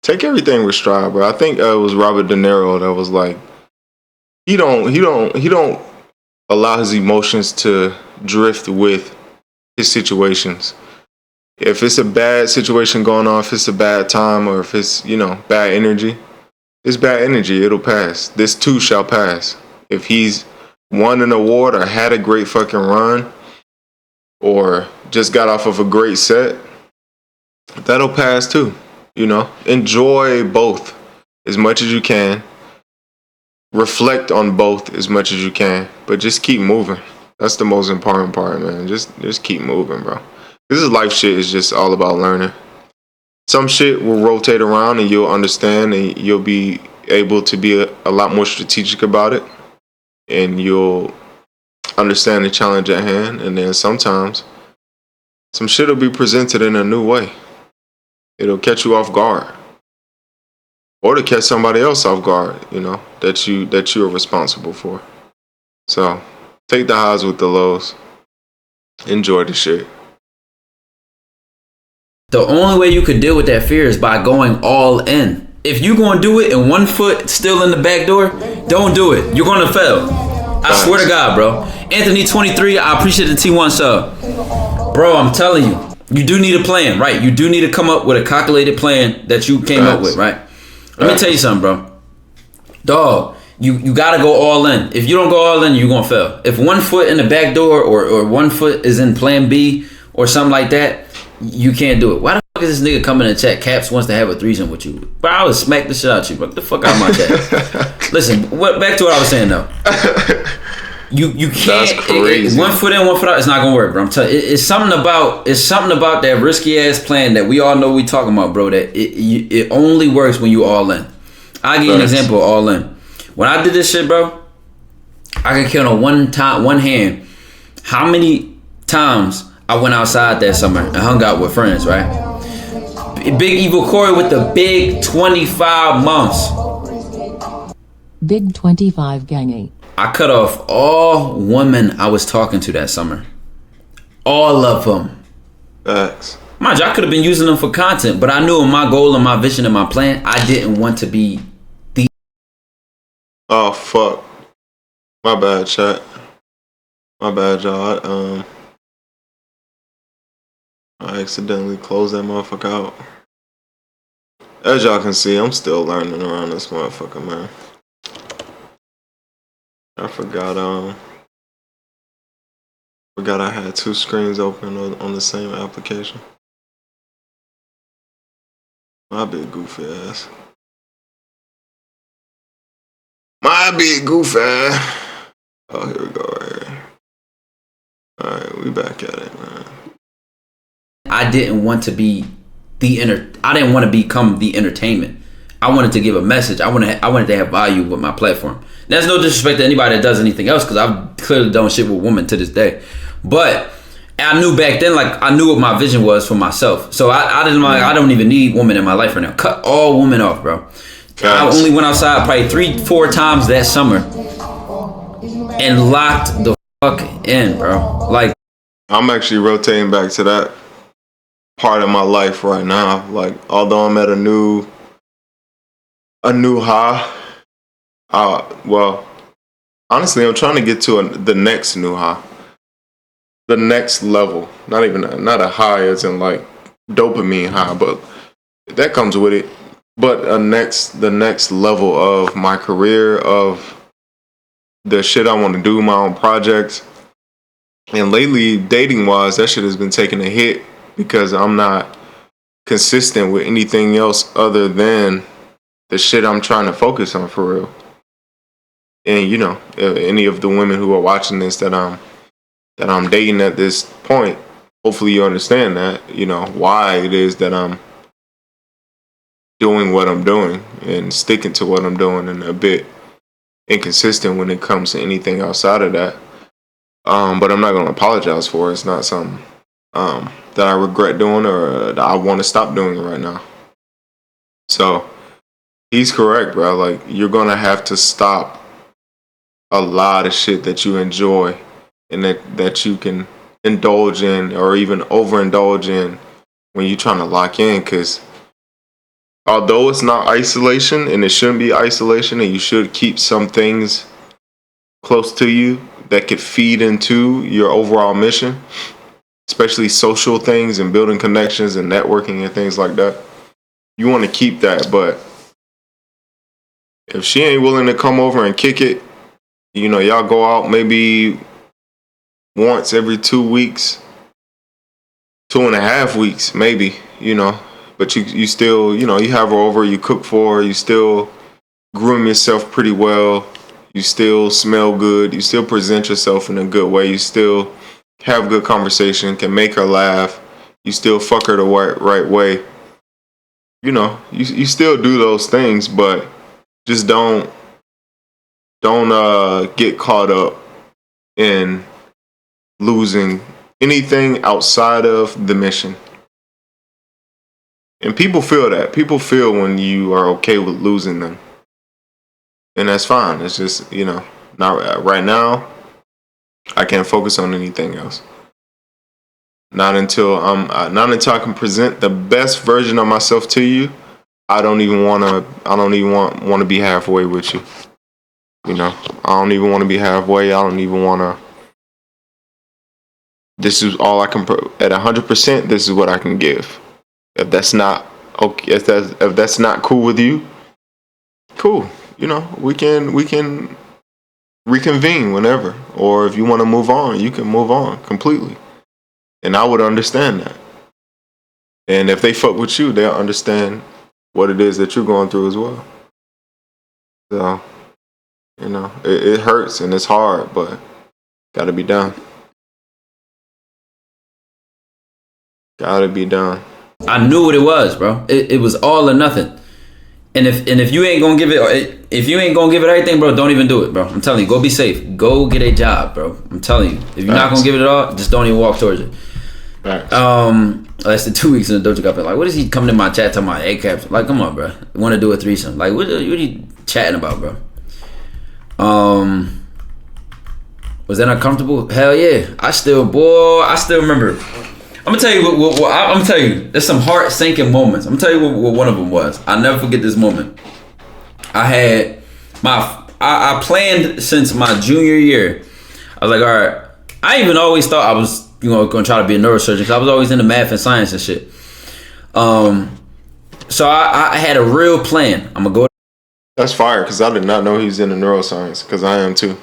take everything with stride, bro. I think it was Robert De Niro that was like, he don't allow his emotions to drift with his situations. If it's a bad situation going on, if it's a bad time, or if it's, bad energy, it's bad energy. It'll pass. This too shall pass. If he's won an award or had a great fucking run or just got off of a great set, that'll pass too. Enjoy both as much as you can. Reflect on both as much as you can, but just keep moving. That's the most important part, man. Just keep moving, bro. This is life shit. Is just all about learning. Some shit will rotate around and you'll understand and you'll be able to be a lot more strategic about it, and you'll understand the challenge at hand. And then sometimes some shit will be presented in a new way. It'll catch you off guard, or to catch somebody else off guard, that you are responsible for. So take the highs with the lows. Enjoy the shit. The only way you could deal with that fear is by going all in. If you're going to do it and one foot still in the back door, don't do it. You're going to fail. I swear to God, bro. Anthony 23, I appreciate the T1 sub. Bro, I'm telling you, you do need a plan, right? You do need to come up with a calculated plan that you came up with, right? Let me tell you something, bro. Dog, you got to go all in. If you don't go all in, you're going to fail. If one foot in the back door or one foot is in plan B or something like that, you can't do it. Why the fuck is this nigga coming in the chat? Caps wants to have a threesome with you. Bro, I would smack the shit out of you. Get the fuck out of my chat. Listen, back to what I was saying though. You can't. That's crazy. One foot in, one foot out. It's not gonna work, bro. I'm telling you, it's something about that risky ass plan that we all know we talking about, bro. That it only works when you all in. I'll give you an example of all in. When I did this shit, bro, I can count on one hand how many times I went outside that summer and hung out with friends, right? Big Evil Corey with the big 25 months. Big 25 gangy. I cut off all women I was talking to that summer. All of them. Facts. Mind you, I could have been using them for content, but I knew in my goal and my vision and my plan, I didn't want to be the... Oh, fuck. My bad, chat. My bad, y'all. I accidentally closed that motherfucker out. As y'all can see, I'm still learning around this motherfucker, man. I forgot I had two screens open on the same application. My big goofy ass. My big goofy ass. Oh, here we go right here. Alright, we back at it, man. I didn't want to be I didn't want to become the entertainment. I wanted to give a message. I wanted to have value with my platform. That's no disrespect to anybody that does anything else, because I've clearly done shit with women to this day. But I knew back then, like, I knew what my vision was for myself. So I don't even need women in my life right now. Cut all women off, bro. I only went outside probably 3-4 times that summer and locked the fuck in, bro. Like, I'm actually rotating back to that part of my life right now. Like, although I'm at a new high, well, honestly, I'm trying to get to the next new high, the next level. Not a high as in like dopamine high, but that comes with it. But the next level of my career, of the shit I want to do, my own projects. And lately, dating wise, that shit has been taking a hit because I'm not consistent with anything else other than the shit I'm trying to focus on, for real. And any of the women who are watching this that I'm dating at this point, hopefully you understand that, why it is that I'm doing what I'm doing and sticking to what I'm doing, and a bit inconsistent when it comes to anything outside of that. But I'm not going to apologize for it. It's not something that I regret doing or that I want to stop doing right now. So he's correct, bro. Like, you're gonna have to stop a lot of shit that you enjoy and that you can indulge in or even overindulge in when you're trying to lock in. Because although it's not isolation, and it shouldn't be isolation, and you should keep some things close to you that could feed into your overall mission, especially social things and building connections and networking and things like that. You want to keep that, but if she ain't willing to come over and kick it, you know, y'all go out maybe once every 2 weeks, 2.5 weeks, maybe, you know, but you still, you know, you have her over, you cook for her, you still groom yourself pretty well, you still smell good, you still present yourself in a good way, you still have good conversation, can make her laugh, you still fuck her the right way. You know, you still do those things, but just don't get caught up in losing anything outside of the mission. And people feel that. People feel when you are okay with losing them. And that's fine. It's just, you know, not right now. I can't focus on anything else. Not until I can present the best version of myself to you. I don't even want to be halfway with you. You know, I don't even want to be halfway. I don't even want to. This is all I can at 100%. This is what I can give. If that's not okay, if that's not cool with you, cool. You know, we can reconvene whenever. Or if you want to move on, you can move on completely. And I would understand that. And if they fuck with you, they'll understand what it is that you're going through as well. So, you know, it hurts and it's hard, but gotta be done. Gotta be done. I knew what it was, bro. It was all or nothing. And if you ain't gonna give it everything, bro, don't even do it, bro. I'm telling you, go be safe. Go get a job, bro. I'm telling you. If you're not gonna give it all, just don't even walk towards it. Less than 2 weeks in the Doja Cat, like, what is he coming in my chat talking about A-caps? Like, come on, bro. You want to do a threesome? Like, what are you chatting about, bro? Was that uncomfortable? Hell yeah. I still remember. I'm gonna tell you what I'm gonna tell you. There's some heart sinking moments. I'm gonna tell you what one of them was. I'll never forget this moment. I planned since my junior year. I was like, all right. I even always thought I was, you know, gonna try to be a neurosurgeon because I was always into math and science and shit. So I had a real plan. I'm gonna go. That's fire, because I did not know he was into neuroscience, because I am too.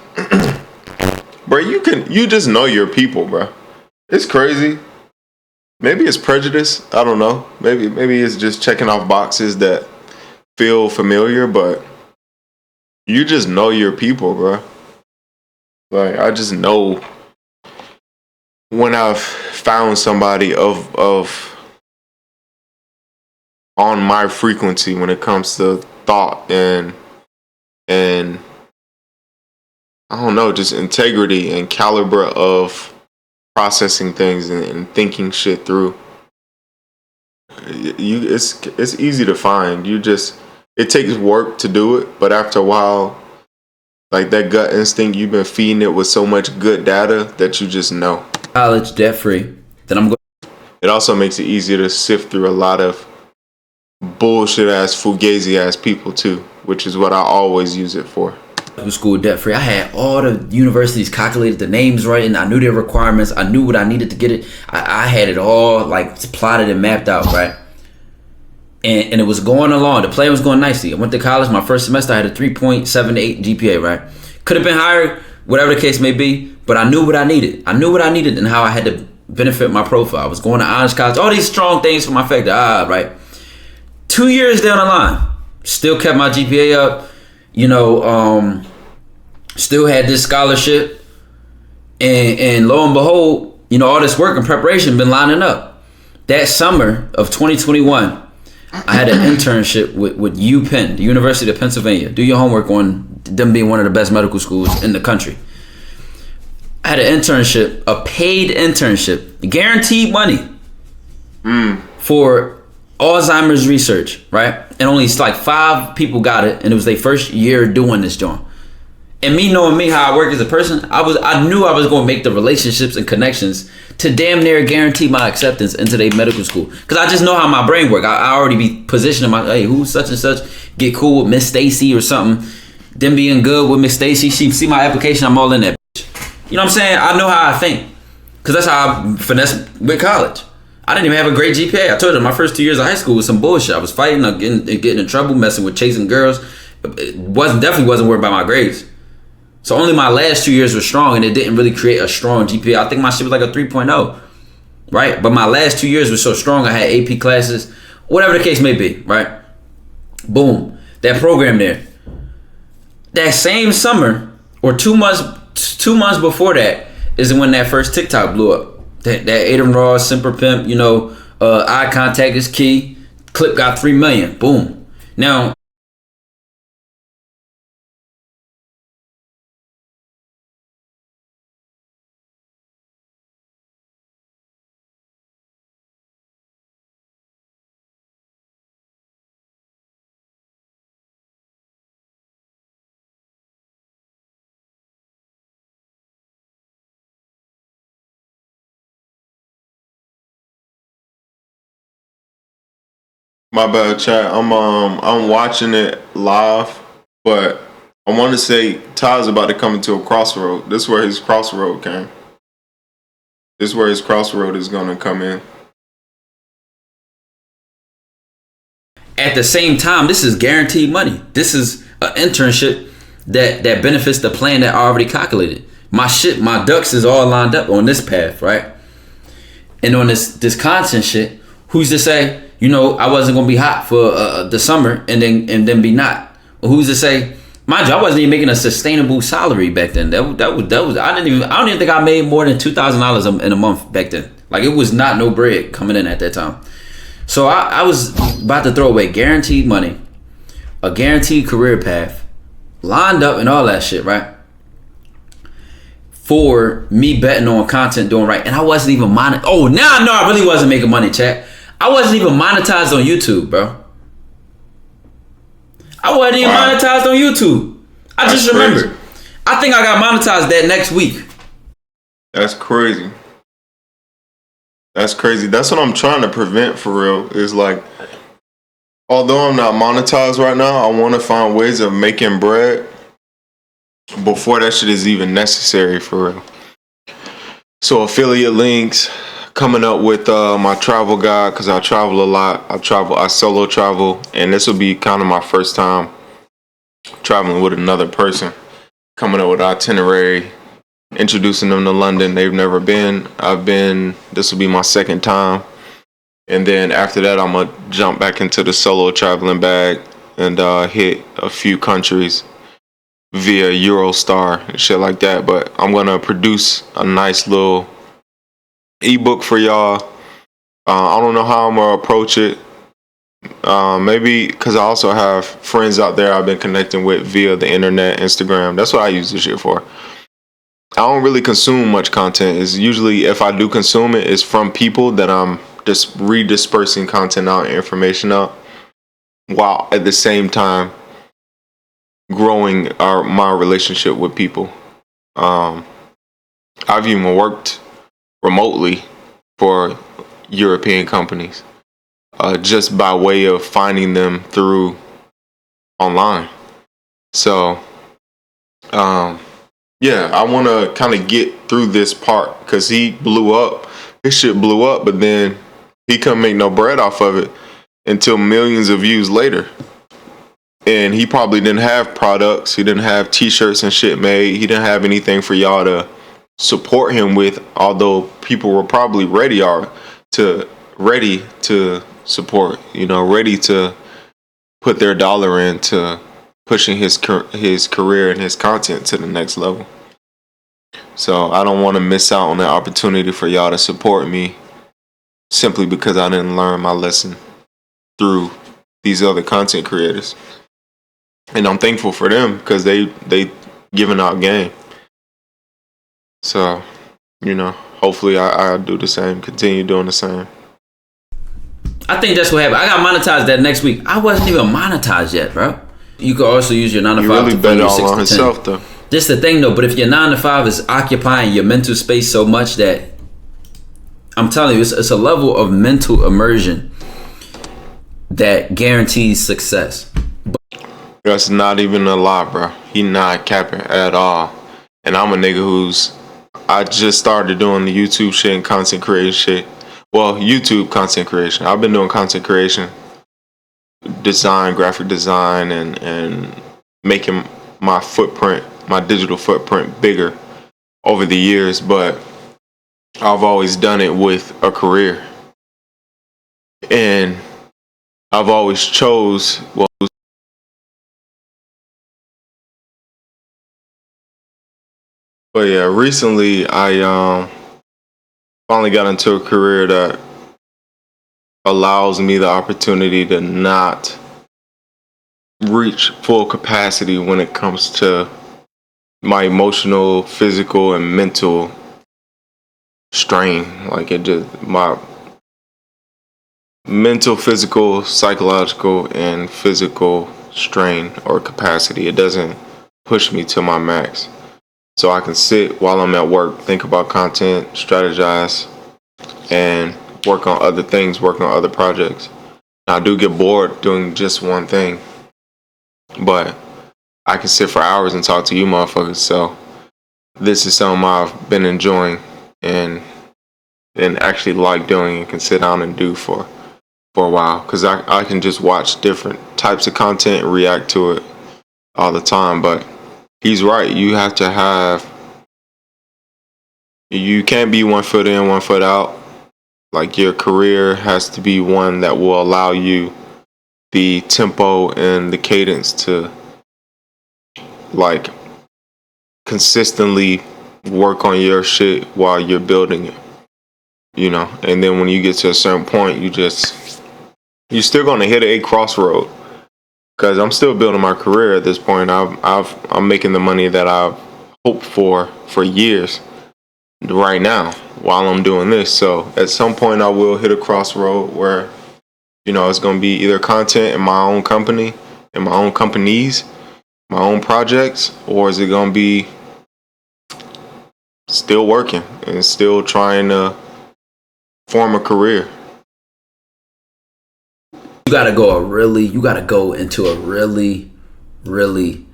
Bro, you just know your people, bro. It's crazy. Maybe it's prejudice. I don't know. Maybe it's just checking off boxes that feel familiar, but you just know your people, bro. Like, I just know when I've found somebody of on my frequency when it comes to thought and I don't know, just integrity and caliber of processing things and thinking shit through. It's easy to find. It takes work to do it, but after a while, like that gut instinct, you've been feeding it with so much good data that you just know. College debt free. Then I'm going. It also makes it easier to sift through a lot of bullshit ass fugazi ass people too, which is what I always use it for. School debt free. I had all the universities calculated the names right, and I knew their requirements. I knew what I needed to get it. I had it all like plotted and mapped out, right? And it was going along. The plan was going nicely. I went to college. My first semester, I had a 3.78 GPA, right? Could have been higher, whatever the case may be, but I knew what I needed. I knew what I needed and how I had to benefit my profile. I was going to honors college. All these strong things for my factor. Right? 2 years down the line, still kept my GPA up. You know, still had this scholarship, and lo and behold, you know, all this work and preparation been lining up. That summer of 2021, I had an internship with UPenn, the University of Pennsylvania. Do your homework on them being one of the best medical schools in the country. I had an internship, a paid internship, guaranteed money for Alzheimer's research, right? And only like 5 people got it, and it was their first year doing this joint. And me knowing me how I work as a person, I knew I was going to make the relationships and connections to damn near guarantee my acceptance into their medical school. Because I just know how my brain work. I already be positioning my, hey, who's such and such? Get cool with Miss Stacy or something. Them being good with Miss Stacy. She see my application, I'm all in that bitch. You know what I'm saying? I know how I think. Because that's how I finesse with college. I didn't even have a great GPA. I told you, my first 2 years of high school was some bullshit. I was fighting, getting in trouble, messing with chasing girls. Definitely wasn't worried about my grades. So only my last 2 years were strong, and it didn't really create a strong GPA. I think my shit was like a 3.0, right? But my last 2 years were so strong, I had AP classes, whatever the case may be, right? Boom, that program there. That same summer, or 2 months before that, is when that first TikTok blew up. That Adem Ross, Simper Pimp, eye contact is key. Clip got 3 million. Boom. Now, My bad, chat. I'm watching it live, but I want to say Ty's about to come into a crossroad. This is where his crossroad came. This is where his crossroad is gonna come in. at the same time, this is guaranteed money. This is an internship that benefits the plan that I already calculated. My ducks is all lined up on this path, right? And on this content shit, who's to say, I wasn't gonna be hot for the summer and then be not? Or who's to say, mind you, I wasn't even making a sustainable salary back then. That was I don't even think I made more than $2,000 in a month back then. Like, it was not no bread coming in at that time. So I was about to throw away guaranteed money, a guaranteed career path, lined up and all that shit, right? For me betting on content doing right. And I wasn't even now I know I really wasn't making money, chat. I wasn't even monetized on YouTube, bro. I wasn't even monetized on YouTube. I just remembered. Crazy. I think I got monetized that next week. That's crazy. That's crazy. That's what I'm trying to prevent, for real. Is like, although I'm not monetized right now, I want to find ways of making bread before that shit is even necessary, for real. So affiliate links, coming up with my travel guide, because I travel a lot. I solo travel, and this will be kind of my first time traveling with another person, coming up with itinerary, introducing them to London. They've never been. This will be my second time. And then after that, I'm going to jump back into the solo traveling bag and hit a few countries via Eurostar and shit like that. But I'm going to produce a nice little ebook for y'all. I don't know how I'm going to approach it. Maybe because I also have friends out there I've been connecting with via the internet, Instagram. That's what I use this shit for. I don't really consume much content. It's usually, if I do consume it, it's from people that I'm just redispersing content out and information out, while at the same time growing my relationship with people. I've even worked remotely for European companies, just by way of finding them through online. So, yeah, I want to kind of get through this part, because he blew up. His shit blew up, but then he couldn't make no bread off of it until millions of views later. And he probably didn't have products. He didn't have t-shirts and shit made. He didn't have anything for y'all to support him with, although people were probably ready to support, ready to put their dollar into pushing his career and his content to the next level. So I don't want to miss out on that opportunity for y'all to support me simply because I didn't learn my lesson through these other content creators. And I'm thankful for them, because they giving out game. So, hopefully I do the same, continue doing the same. I think that's what happened. I got monetized that next week. I wasn't even monetized yet, bro. You could also use your 9 to 5 really to bet fund your all 6 on to 10. himself, though. This the thing, though. But if your 9 to 5 is occupying your mental space so much that I'm telling you, it's a level of mental immersion that guarantees success. That's not even a lie, bro. He not capping at all. And I'm a nigga I just started doing the YouTube shit and content creation shit. Well, YouTube content creation. I've been doing content creation, design, graphic design, and making my footprint, my digital footprint bigger over the years, but I've always done it with a career. And I've always chose, but yeah, recently I finally got into a career that allows me the opportunity to not reach full capacity when it comes to my emotional, physical, and mental strain. Like my mental, physical, psychological, and physical strain or capacity. It doesn't push me to my max. So I can sit while I'm at work, think about content, strategize, and work on other things, work on other projects. Now, I do get bored doing just one thing, but I can sit for hours and talk to you motherfuckers. So this is something I've been enjoying and actually like doing and can sit down and do for a while, because I can just watch different types of content and react to it all the time. But he's right. You can't be 1 foot in, 1 foot out. Like, your career has to be one that will allow you the tempo and the cadence to, like, consistently work on your shit while you're building it, you know. And then when you get to a certain point, you're still gonna hit a crossroad, because I'm still building my career at this point. I'm making the money that I've hoped for years right now while I'm doing this. So at some point I will hit a crossroad where, you know, it's going to be either content in my own company, in my own companies, my own projects, or is it going to be still working and still trying to form a career? You gotta go into a really, really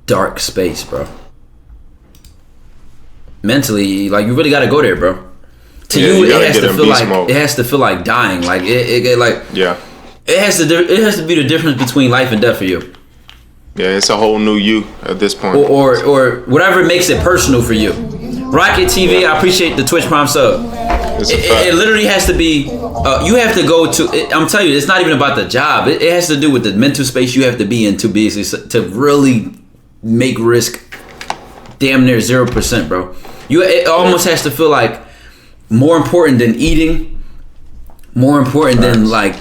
dark space, bro. Mentally, like, you really gotta go there, bro. To you, it has to feel like dying. Like it has to be the difference between life and death for you. Yeah, it's a whole new you at this point. Or whatever makes it personal for you. Rocket TV, I appreciate the Twitch Prime sub. It literally has to be, you have to go to, I'm telling you, it's not even about the job. It has to do with the mental space you have to be in to really make risk damn near 0%, bro. It almost has to feel like more important than eating, more important than like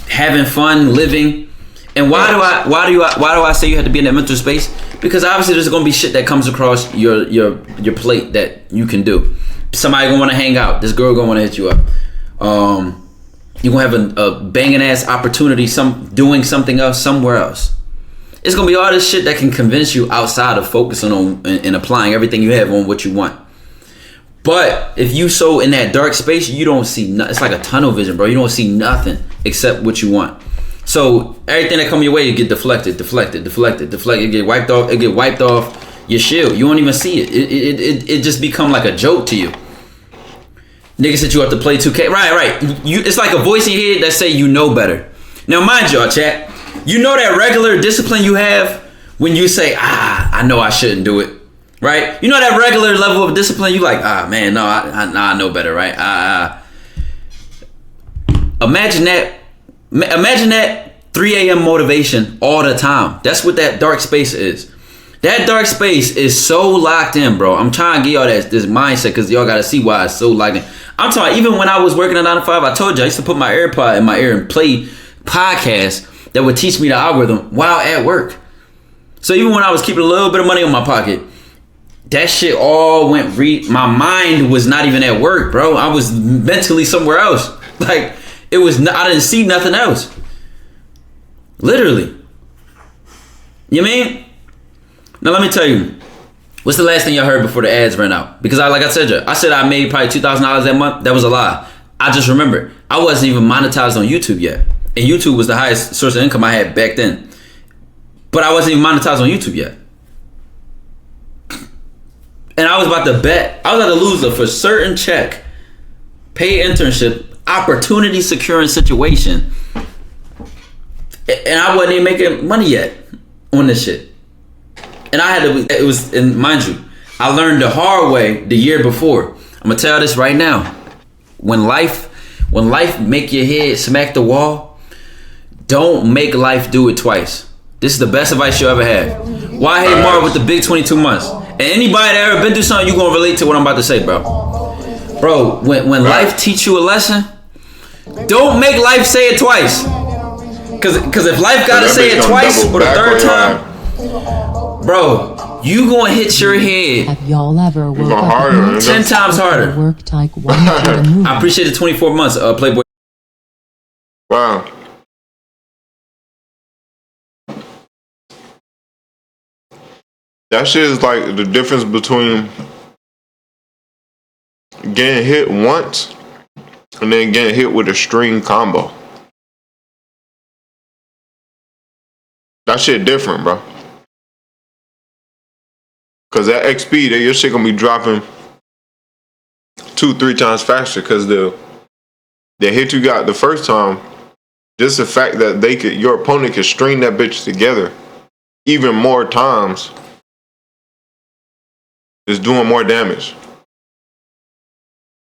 having fun, living. And why do I say you have to be in that mental space? Because obviously there's gonna be shit that comes across your plate that you can do. Somebody gonna wanna hang out. This girl gonna wanna hit you up. You gonna have a banging ass opportunity, doing something else somewhere else. It's gonna be all this shit that can convince you outside of focusing on and applying everything you have on what you want. But if you so in that dark space, you don't see nothing. It's like a tunnel vision, bro. You don't see nothing except what you want. So everything that come your way, you get deflected. It get wiped off your shield. You won't even see it. It just become like a joke to you. Niggas set you up to play 2K. Right. It's like a voice in your head that say you know better. Now mind y'all, chat. You know that regular discipline you have when you say, I know I shouldn't do it. Right? You know that regular level of discipline, you like, man, no, I know better, right? Imagine that 3 a.m. motivation all the time. That's what that dark space is. That dark space is so locked in, bro. I'm trying to get y'all this mindset because y'all got to see why it's so locked in. I'm talking, even when I was working at 9 to 5, I told you I used to put my AirPod in my ear and play podcasts that would teach me the algorithm while at work. So even when I was keeping a little bit of money in my pocket, that shit all went my mind was not even at work, bro. I was mentally somewhere else. Like, I didn't see nothing else. Literally. You mean? Now let me tell you. What's the last thing y'all heard before the ads ran out? Because I said I made probably $2,000 that month. That was a lie. I just remembered. I wasn't even monetized on YouTube yet. And YouTube was the highest source of income I had back then. But I wasn't even monetized on YouTube yet. And I was about to bet. I was about to lose a for certain check. Paid internship. Opportunity securing situation. And I wasn't even making money yet on this shit. And I had to, it was, and mind you, I learned the hard way the year before. I'm gonna tell you this right now. When life make your head smack the wall, don't make life do it twice. This is the best advice you'll ever have. Why hate Marv with the big 22 months? And anybody that ever been through something, you gonna relate to what I'm about to say, bro. Bro, when life teach you a lesson, don't make life say it twice. Cause if life gotta say it twice or the third time, bro, you gonna hit your head. Have y'all ever woke up 10 times harder. Work Taekwondo? I appreciate the 24 months, Playboy. Wow. That shit is like the difference between getting hit once and then getting hit with a string combo. That shit different, bro. Cause at XP, your shit gonna be dropping 2-3 times faster. Cause the hit you got the first time, just the fact that your opponent could string that bitch together even more times is doing more damage.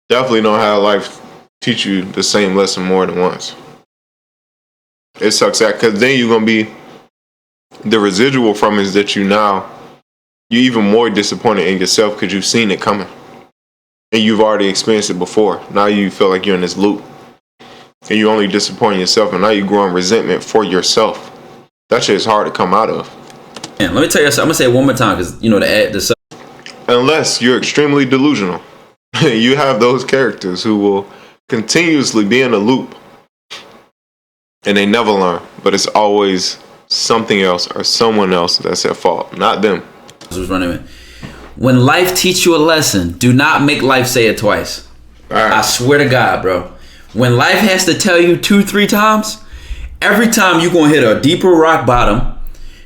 Definitely don't have life teach you the same lesson more than once. It sucks that, cause then you're gonna be, the residual from it is that you're even more disappointed in yourself because you've seen it coming. And you've already experienced it before. Now you feel like you're in this loop. And you only disappoint yourself, and now you're growing resentment for yourself. That shit is hard to come out of. Man, let me tell you something. I'm gonna say it one more time because you know the unless you're extremely delusional. You have those characters who will continuously be in a loop. And they never learn. But it's always something else or someone else that's at fault, not them. When life teach you a lesson, do not make life say it twice. Right. I swear to God, bro. When life has to tell you 2-3 times, every time you gonna hit a deeper rock bottom,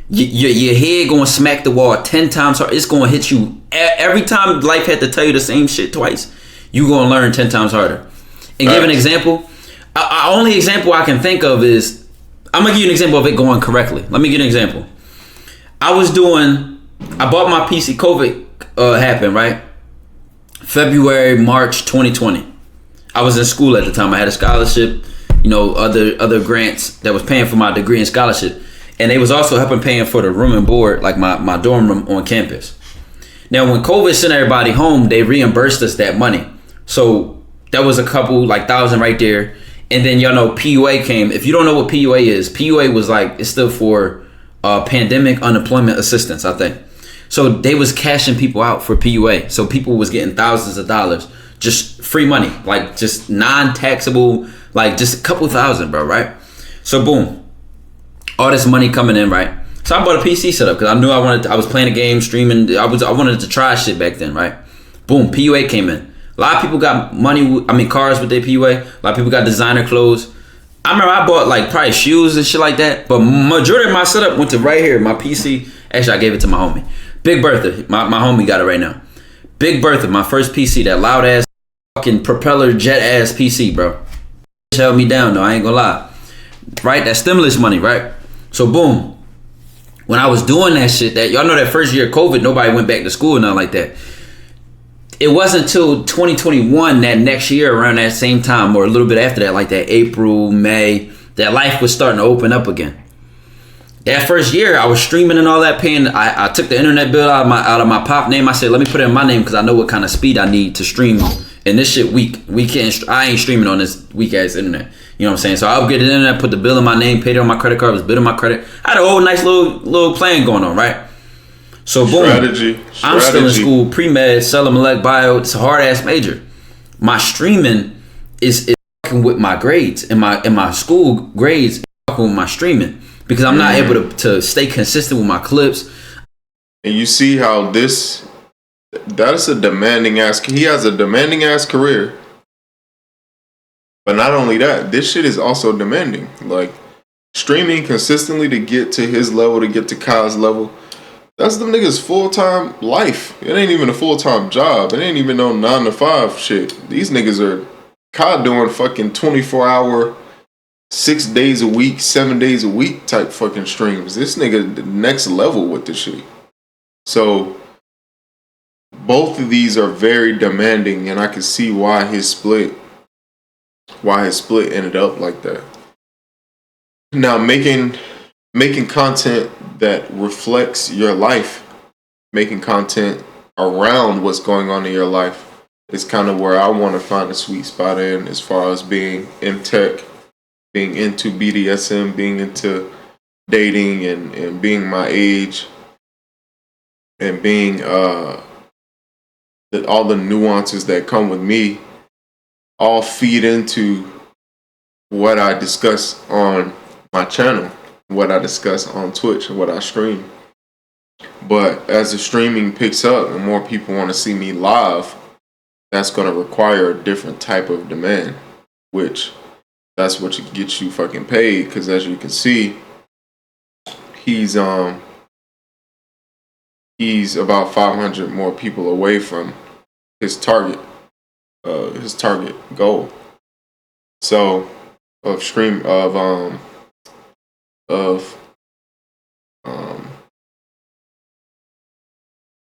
your head gonna smack the wall 10 times hard. It's gonna hit you every time life had to tell you the same shit twice. You gonna learn 10 times harder. And give an example. Only example I can think of is, I'm gonna give you an example of it going correctly. Let me give you an example. I bought my PC. COVID happened, right? February, March 2020. I was in school at the time. I had a scholarship, other grants that was paying for my degree and scholarship. And they was also helping paying for the room and board, like my dorm room on campus. Now, when COVID sent everybody home, they reimbursed us that money. So that was a couple, like $1,000 right there. And then y'all know PUA came. If you don't know what PUA is, PUA was like, it stood for Pandemic Unemployment Assistance, I think. So they was cashing people out for PUA. So people was getting thousands of dollars, just free money, like just non-taxable, like just a couple thousand, bro, right? So boom, all this money coming in, right? So I bought a PC setup because I knew I was playing a game, streaming. I wanted to try shit back then, right? Boom, PUA came in. A lot of people got cars with their PUA. A lot of people got designer clothes. I remember I bought like probably shoes and shit like that. But majority of my setup went to right here, my PC. Actually, I gave it to my homie. Big Bertha, my homie got it right now. Big Bertha, my first PC, that loud ass fucking propeller jet ass PC, bro. Held me down though, I ain't gonna lie. Right, that stimulus money, right? So boom. When I was doing that shit, that y'all know that first year of COVID, nobody went back to school and nothing like that. It wasn't until 2021, that next year around that same time, or a little bit after that, like that April, May, that life was starting to open up again. That first year, I was streaming and all that, paying. I took the internet bill out of my pop name. I said, let me put it in my name because I know what kind of speed I need to stream. And this shit weak. I ain't streaming on this weak ass internet. You know what I'm saying? So I upgraded the internet, put the bill in my name, paid it on my credit card, was bill on my credit. I had a whole nice little plan going on, right? So boom, strategy. I'm still in school, pre-med, cellular bio. It's a hard ass major. My streaming is fucking with my grades and my school grades, fucking with my streaming because I'm not able to stay consistent with my clips. And you see how that's a demanding ass. He has a demanding ass career. But not only that, this shit is also demanding. Like streaming consistently to get to his level, to get to Kyle's level. That's them niggas full-time life. It ain't even a full-time job. It ain't even no 9 to 5 shit. These niggas are Kyle doing fucking 24-hour, 6 days a week, 7 days a week type fucking streams. This nigga the next level with this shit. So both of these are very demanding, and I can see why his split ended up like that. Now making content that reflects your life, making content around what's going on in your life is kind of where I want to find a sweet spot in, as far as being in tech, being into BDSM, being into dating and being my age, and being all the nuances that come with me all feed into what I discuss on my channel, what I discuss on Twitch, and what I stream. But as the streaming picks up and more people want to see me live, that's going to require a different type of demand, which that's what gets you fucking paid. Because as you can see, he's about 500 more people away from his target goal. So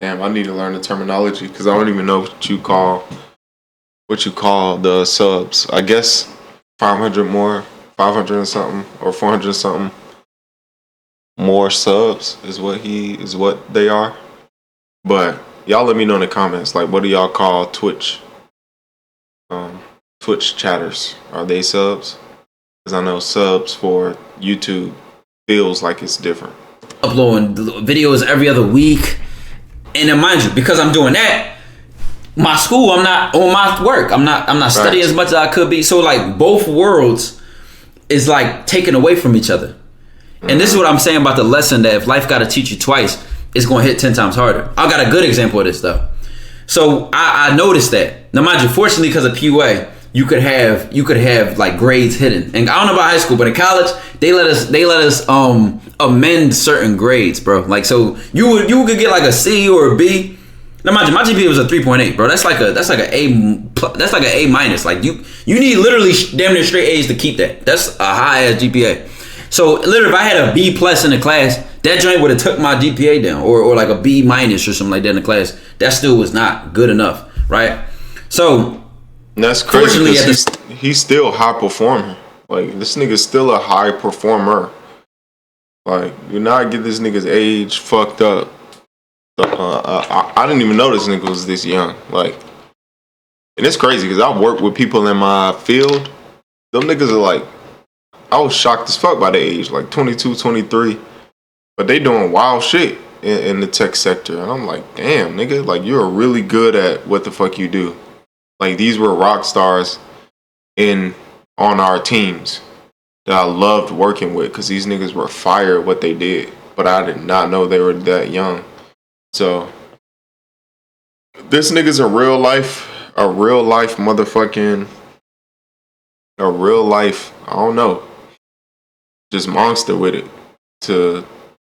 damn, I need to learn the terminology because I don't even know what you call the subs. I guess 500 and something, or 400 and something more subs is what they are. But y'all let me know in the comments, like, what do y'all call Twitch chatters? Are they subs? Because I know subs for YouTube feels like it's different. Uploading videos every other week. And then mind you, because I'm doing that, my school, I'm not on my work. I'm not studying as much as I could be. So like both worlds is like taken away from each other. And this is what I'm saying about the lesson that if life got to teach you twice, it's going to hit 10 times harder. I got a good example of this though. So I noticed that. Now mind you, fortunately because of PUA, you could have like grades hidden. And I don't know about high school, but in college, they let us amend certain grades, bro. Like so you could get like a C or a B. Now mind you, my GPA was a 3.8, bro. That's like an A minus. Like you need literally damn near straight A's to keep that. That's a high ass GPA. So literally if I had a B plus in the class, that joint would have took my GPA down, or like a B minus or something like that in the class. That still was not good enough, right? So that's crazy because he's still high performer. Like this nigga's still a high performer. Like do not get this nigga's age fucked up. I didn't even know this nigga was this young. Like, and it's crazy because I work with people in my field. Them niggas are like, I was shocked as fuck by the age, like 22, 23. But they doing wild shit in the tech sector. And I'm like, damn, nigga, like you're really good at what the fuck you do. Like these were rock stars on our teams that I loved working with because these niggas were fire at what they did. But I did not know they were that young. So this nigga's a real life motherfucking, I don't know, just monster with it to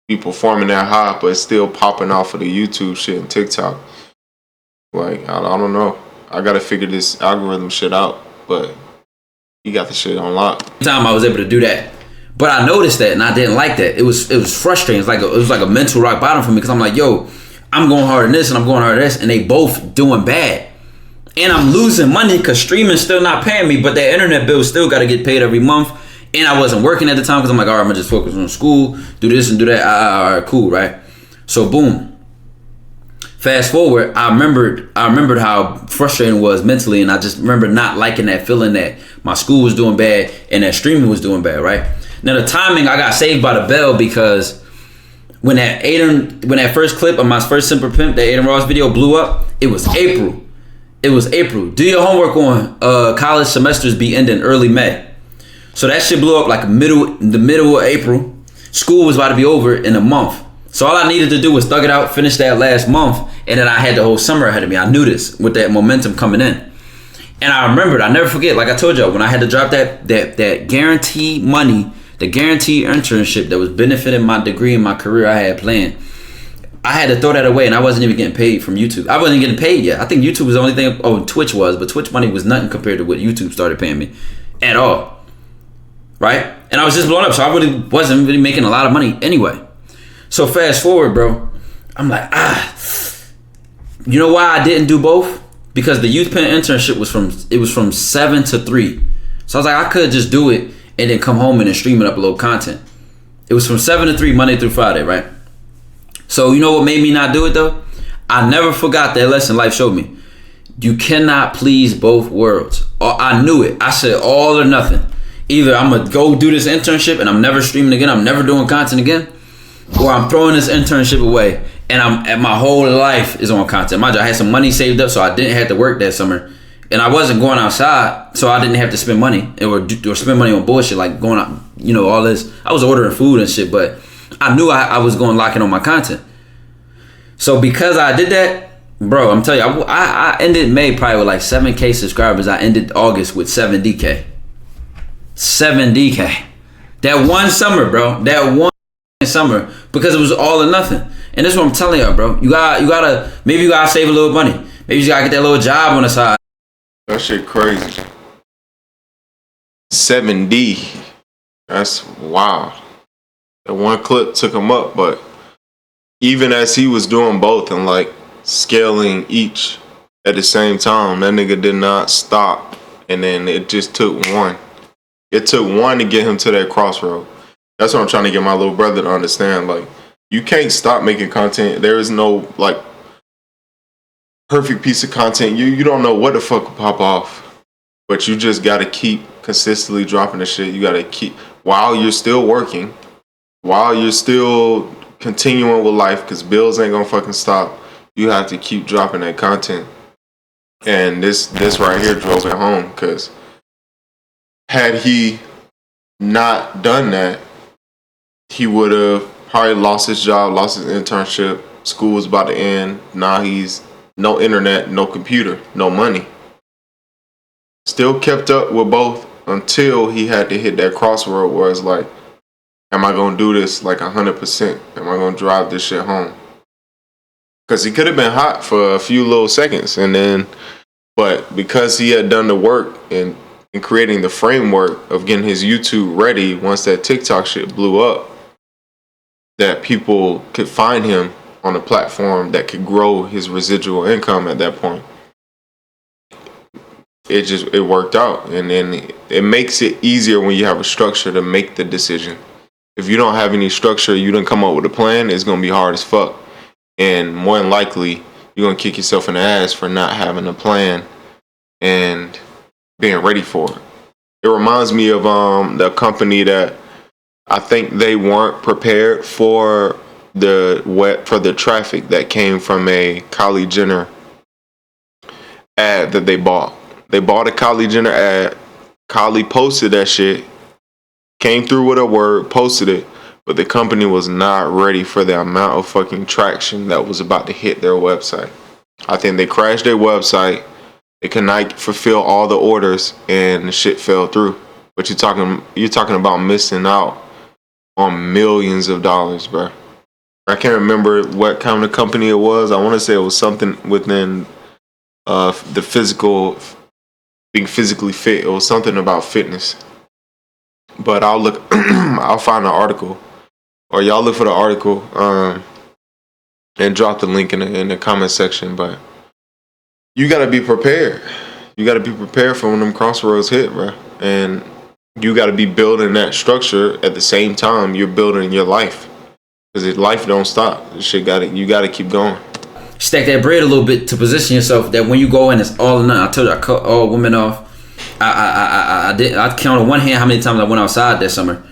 be performing that high, but still popping off of the YouTube shit and TikTok. Like, I don't know. I gotta figure this algorithm shit out, but he got the shit on lock. Time I was able to do that. But I noticed that and I didn't like that. It was frustrating. It was like a mental rock bottom for me because I'm like, yo, I'm going hard in this and I'm going hard in this, and they both doing bad. And I'm losing money because streaming's still not paying me, but that internet bill still got to get paid every month. And I wasn't working at the time because I'm like, all right, I'm going to just focus on school, do this and do that. All right, cool, right? So boom. Fast forward, I remembered how frustrating it was mentally, and I just remember not liking that feeling that my school was doing bad and that streaming was doing bad, right? Now the timing, I got saved by the bell because when that first clip of my first Simper Pimp, that Aiden Ross video blew up, it was April. It was April. Do your homework on college semesters be ending early May. So that shit blew up like the middle of April. School was about to be over in a month. So all I needed to do was thug it out, finish that last month, and then I had the whole summer ahead of me. I knew this with that momentum coming in. And I remembered, I never forget, like I told y'all, when I had to drop that guaranteed money, the guaranteed internship that was benefiting my degree and my career I had planned, I had to throw that away, and I wasn't even getting paid from YouTube. I wasn't getting paid yet. I think YouTube was the only thing, Twitch was, but Twitch money was nothing compared to what YouTube started paying me at all. Right? And I was just blown up, so I really wasn't really making a lot of money anyway. So fast forward, bro, I'm like, you know why I didn't do both? Because the youth pen internship was from 7 to 3. So I was like, I could just do it and then come home and then stream it, upload content. It was from 7 to 3, Monday through Friday, right? So you know what made me not do it though? I never forgot that lesson life showed me. You cannot please both worlds. I knew it. I said all or nothing. Either I'm gonna go do this internship and I'm never streaming again, I'm never doing content again, or I'm throwing this internship away and my whole life is on content. Mind you, I had some money saved up so I didn't have to work that summer, and I wasn't going outside, so I didn't have to spend money or spend money on bullshit like going out, you know, all this. I was ordering food and shit, but I knew I was going to lock in on my content. So because I did that, bro, I'm telling you, I ended May probably with like 7K subscribers. I ended August with 70K. 70K. That one summer, bro. That one summer, because it was all or nothing. And this is what I'm telling y'all, bro. You gotta maybe you gotta save a little money. Maybe you gotta get that little job on the side. That shit crazy. 7D. That's wild. That one clip took him up, but even as he was doing both and like scaling each at the same time, that nigga did not stop. And then it just took one. It took one to get him to that crossroad. That's what I'm trying to get my little brother to understand. Like, you can't stop making content. There is no like perfect piece of content. You don't know what the fuck will pop off, but you just gotta keep consistently dropping the shit. You gotta keep while you're still working, while you're still continuing with life, because bills ain't gonna fucking stop. You have to keep dropping that content. And this right here drove it home, because had he not done that, he would have probably lost his job, lost his internship. School was about to end. Now he's no internet, no computer, no money. Still kept up with both until he had to hit that crossroad where it's like, am I going to do this like 100%? Am I going to drive this shit home? Because he could have been hot for a few little seconds, and then, but because he had done the work and in creating the framework of getting his YouTube ready once that TikTok shit blew up, that people could find him on a platform that could grow his residual income at that point. It worked out. And then it makes it easier when you have a structure to make the decision. If you don't have any structure, you didn't come up with a plan, it's going to be hard as fuck. And more than likely, you're going to kick yourself in the ass for not having a plan and being ready for it. It reminds me of the company that I think they weren't prepared for the traffic that came from a Kylie Jenner ad that they bought. They bought a Kylie Jenner ad. Kylie posted that shit, came through with a word, posted it, but the company was not ready for the amount of fucking traction that was about to hit their website. I think they crashed their website. They could not fulfill all the orders, and the shit fell through. But you're talking about missing out on millions of dollars, bro. I can't remember what kind of company it was. I want to say it was something within the physical, being physically fit. It was something about fitness. But I'll look. I'll find the article, or y'all look for the article, and drop the link in the comment section. But you gotta be prepared. You gotta be prepared for when them crossroads hit, bro. And you gotta be building that structure at the same time you're building your life, because life don't stop. This shit you gotta keep going. Stack that bread a little bit to position yourself that when you go in, it's all or nothing. I told you I cut all women off. I count on one hand how many times I went outside that summer.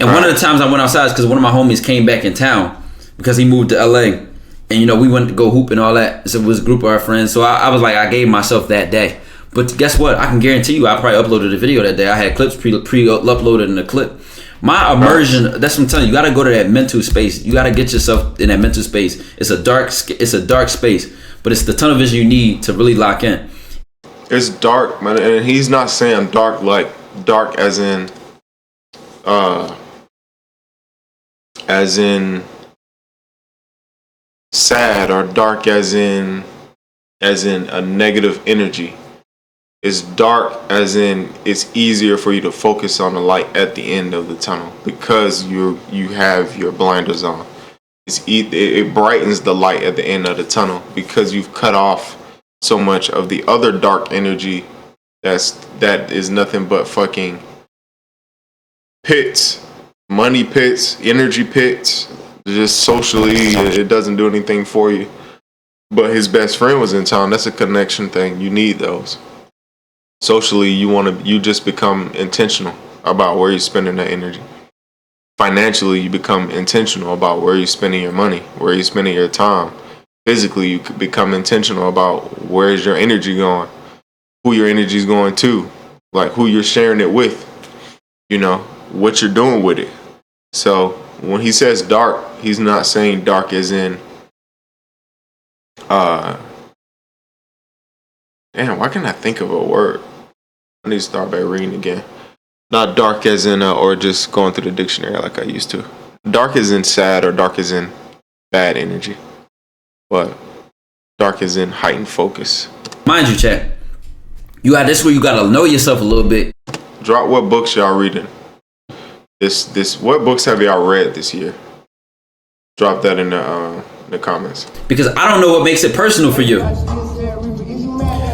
And one of the times I went outside is because one of my homies came back in town because he moved to LA. and you know we went to go hoop and all that. So it was a group of our friends. So I was like, I gave myself that day. But guess what? I can guarantee you, I probably uploaded a video that day. I had clips pre-uploaded in the clip. My immersion, that's what I'm telling you. You got to go to that mental space. You got to get yourself in that mental space. It's a dark space, but it's the tunnel vision you need to really lock in. It's dark, man, and he's not saying dark like dark as in sad, or dark as in a negative energy. It's dark as in it's easier for you to focus on the light at the end of the tunnel because you have your blinders on. It brightens the light at the end of the tunnel because you've cut off so much of the other dark energy that is nothing but fucking pits, money pits, energy pits. Just socially, it doesn't do anything for you. But his best friend was in town. That's a connection thing. You need those. Socially, you just become intentional about where you're spending that energy. Financially, you become intentional about where you're spending your money, where you're spending your time. Physically, you could become intentional about where's your energy going, who your energy is going to, like who you're sharing it with, you know, what you're doing with it. So when he says dark, he's not saying dark as in, damn, why can't I think of a word? I need to start by reading again. Not dark as in, or just going through the dictionary like I used to. Dark as in sad, or dark as in bad energy. But dark as in heightened focus. Mind you, chat. This where you gotta know yourself a little bit. Drop what books y'all reading. What books have y'all read this year? Drop that in the comments. Because I don't know what makes it personal for you.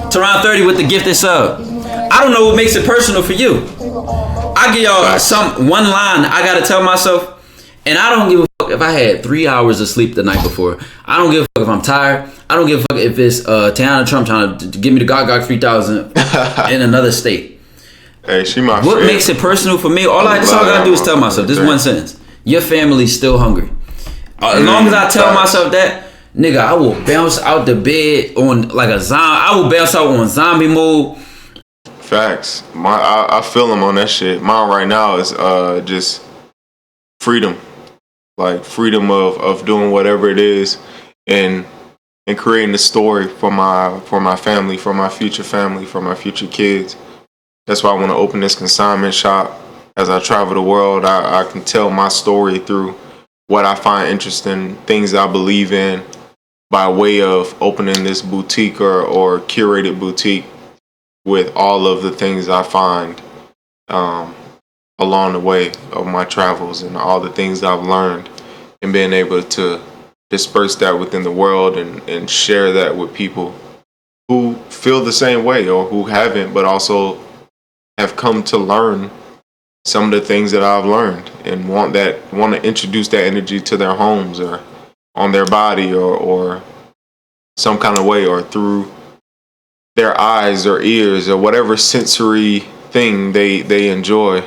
Teron 30 with the gifted sub. I don't know what makes it personal for you. I give y'all one line I gotta tell myself, and I don't give a fuck if I had 3 hours of sleep the night before. I don't give a fuck if I'm tired. I don't give a fuck if it's Tiana Trump trying to give me the GOG 3000 in another state. Hey, she my What friend. makes it personal for me? All I gotta do is tell myself this one sentence: your family's still hungry. As long as I tell myself that, nigga, I will bounce out the bed on like a zombie. I will bounce out on zombie mode. Facts. I feel him on that shit. Mine right now is just freedom, like freedom of doing whatever it is, and creating a story for my family, for my future family, for my future kids. That's why I want to open this consignment shop. As I travel the world, I can tell my story through what I find interesting, things I believe in, by way of opening this boutique or curated boutique with all of the things I find along the way of my travels and all the things I've learned, and being able to disperse that within the world and share that with people who feel the same way or who haven't, but also have come to learn some of the things that I've learned and want to introduce that energy to their homes or on their body or some kind of way, or through their eyes or ears or whatever sensory thing they enjoy.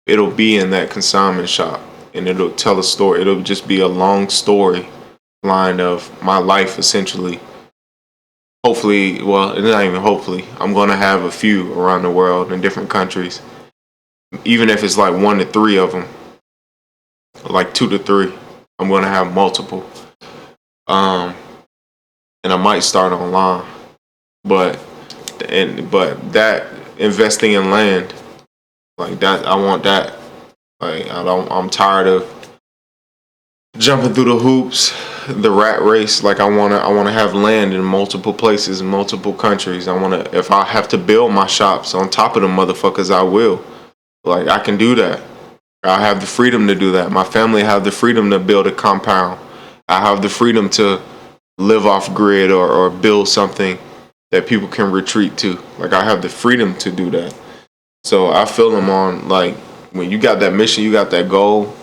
It'll be in that consignment shop, and it'll tell a story. It'll just be a long story line of my life, essentially. Hopefully, well, it's not even hopefully, I'm going to have a few around the world in different countries. Even if it's like 1 to 3 of them, like 2 to 3, I'm going to have multiple. And I might start online. But that investing in land, like that, I want that. Like I'm tired of jumping through the hoops, the rat race. Like I wanna have land in multiple places, in multiple countries. If I have to build my shops on top of the motherfuckers, I will. Like I can do that. I have the freedom to do that. My family have the freedom to build a compound. I have the freedom to live off grid or build something that people can retreat to. Like I have the freedom to do that. So I feel them on, like, when you got that mission, you got that goal,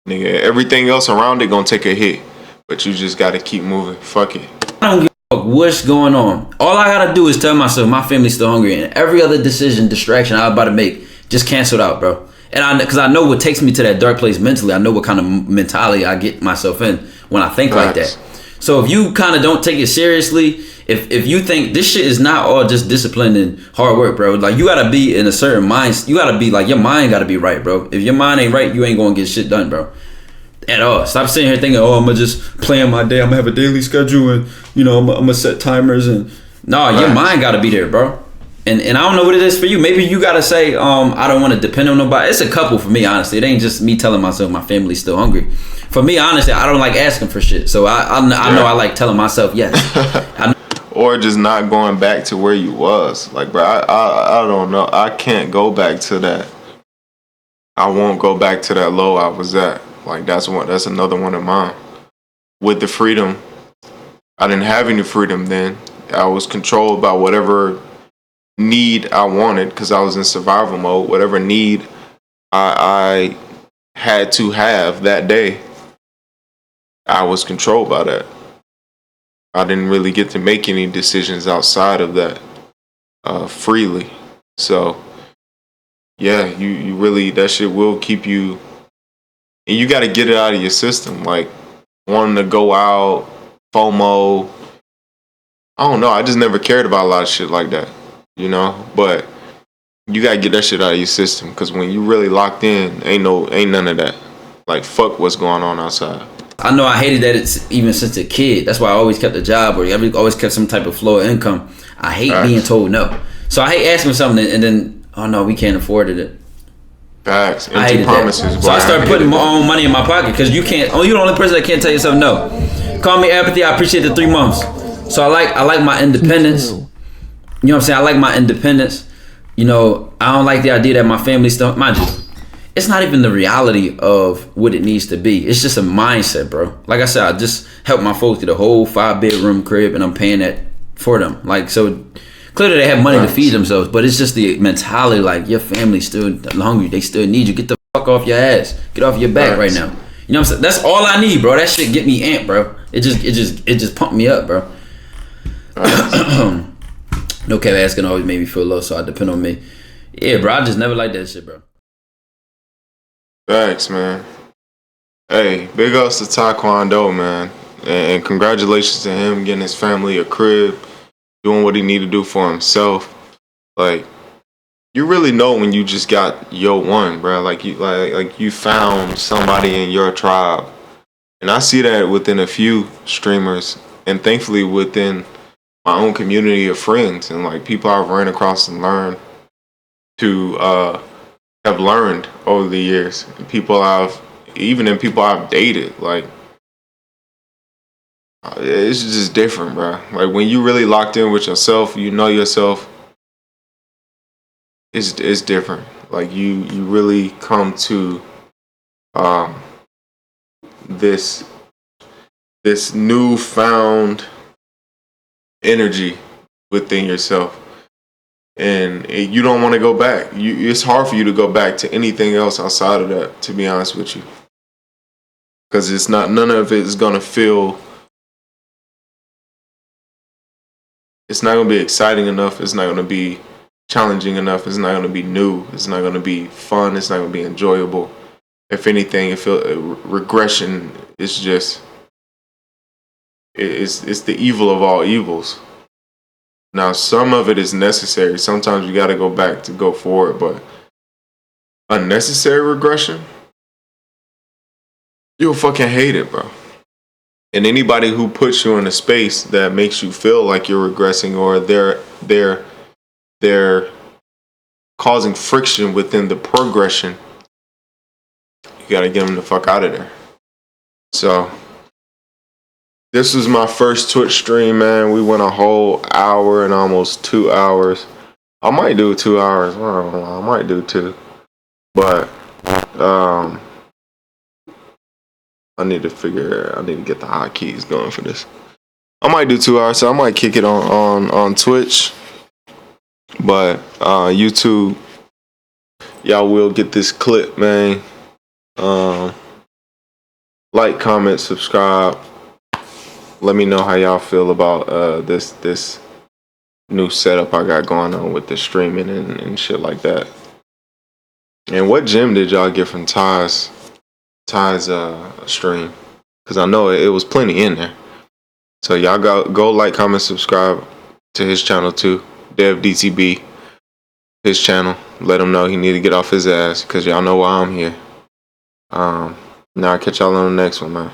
nigga, everything else around it gonna take a hit, but you just gotta keep moving. Fuck it. I don't give a fuck what's going on. All I gotta do is tell myself my family's still hungry, and every other decision, distraction I'm about to make, just cancel it out, bro. And because I know what takes me to that dark place mentally. I know what kind of mentality I get myself in when I think like that. So if you kind of don't take it seriously, if you think this shit is not all just discipline and hard work, bro, like you gotta be in a certain mind. You gotta be like, your mind gotta be right, bro. If your mind ain't right, you ain't gonna get shit done, bro. At all. Stop sitting here thinking, oh, I'm gonna just plan my day. I'm gonna have a daily schedule, and you know, I'm gonna set timers. And no, your mind gotta be there, bro. And I don't know what it is for you. Maybe you gotta say, I don't want to depend on nobody. It's a couple for me, honestly. It ain't just me telling myself my family's still hungry. For me, honestly, I don't like asking for shit. So I know I like telling myself yes. Or just not going back to where you was. Like, bro, I don't know. I can't go back to that. I won't go back to that low I was at. Like, that's another one of mine. With the freedom, I didn't have any freedom then. I was controlled by whatever need I wanted because I was in survival mode. Whatever need I had to have that day, I was controlled by that. I didn't really get to make any decisions outside of that freely. So yeah, you really, that shit will keep you, and you got to get it out of your system. Like wanting to go out, FOMO. I don't know. I just never cared about a lot of shit like that, you know. But you gotta get that shit out of your system because when you really locked in, ain't none of that. Like fuck what's going on outside. I know I hated that it's even since a kid. That's why I always kept a job or always kept some type of flow of income. I hate being told no. So I hate asking for something and then, oh no, we can't afford it. Facts. I hated promises. That. So I started putting my own money in my pocket because you're the only person that can't tell yourself no. Call me apathy. I appreciate the 3 months. So I like my independence. You know what I'm saying? I like my independence. You know, I don't like the idea that my family still, mind you, it's not even the reality of what it needs to be. It's just a mindset, bro. Like I said, I just helped my folks get a whole 5-bedroom crib and I'm paying that for them. Like, so clearly they have money to feed themselves, but it's just the mentality, like your family's still hungry. They still need you. Get the fuck off your ass. Get off your back right now. You know what I'm saying? That's all I need, bro. That shit get me amped, bro. It just pumped me up, bro. No cap asking always made me feel low, so I depend on me. Yeah, bro. I just never liked that shit, bro. Thanks, man. Hey, big ups to TyKwondoe, man. And congratulations to him getting his family a crib, doing what he needed to do for himself. Like, you really know when you just got your one, bro. Like you found somebody in your tribe. And I see that within a few streamers and thankfully within my own community of friends and like people I've ran across and learned to have learned over the years. People I've dated, like it's just different, bro. Like when you really locked in with yourself, you know yourself. It's different. Like you really come to this newfound energy within yourself. And you don't want to go back. It's hard for you to go back to anything else outside of that, to be honest with you. Because it's not, none of it is going to feel, it's not going to be exciting enough. It's not going to be challenging enough. It's not going to be new. It's not going to be fun. It's not going to be enjoyable. If anything, it feels regression is just, it's the evil of all evils. Now, some of it is necessary. Sometimes you got to go back to go forward, but unnecessary regression, you'll fucking hate it, bro. And anybody who puts you in a space that makes you feel like you're regressing or they're causing friction within the progression, you got to get them the fuck out of there. So this was my first Twitch stream, man. We went a whole hour and almost 2 hours. I might do 2 hours. I don't know. I might do 2. But I need to get the hotkeys going for this. I might do 2 hours, so I might kick it on Twitch. But YouTube, y'all will get this clip, man. Like, comment, subscribe. Let me know how y'all feel about this new setup I got going on with the streaming and shit like that. And what gem did y'all get from Ty's stream? Because I know it was plenty in there. So y'all go like, comment, subscribe to his channel too. DevDTB, his channel. Let him know he need to get off his ass, because y'all know why I'm here. Now I'll catch y'all on the next one, man.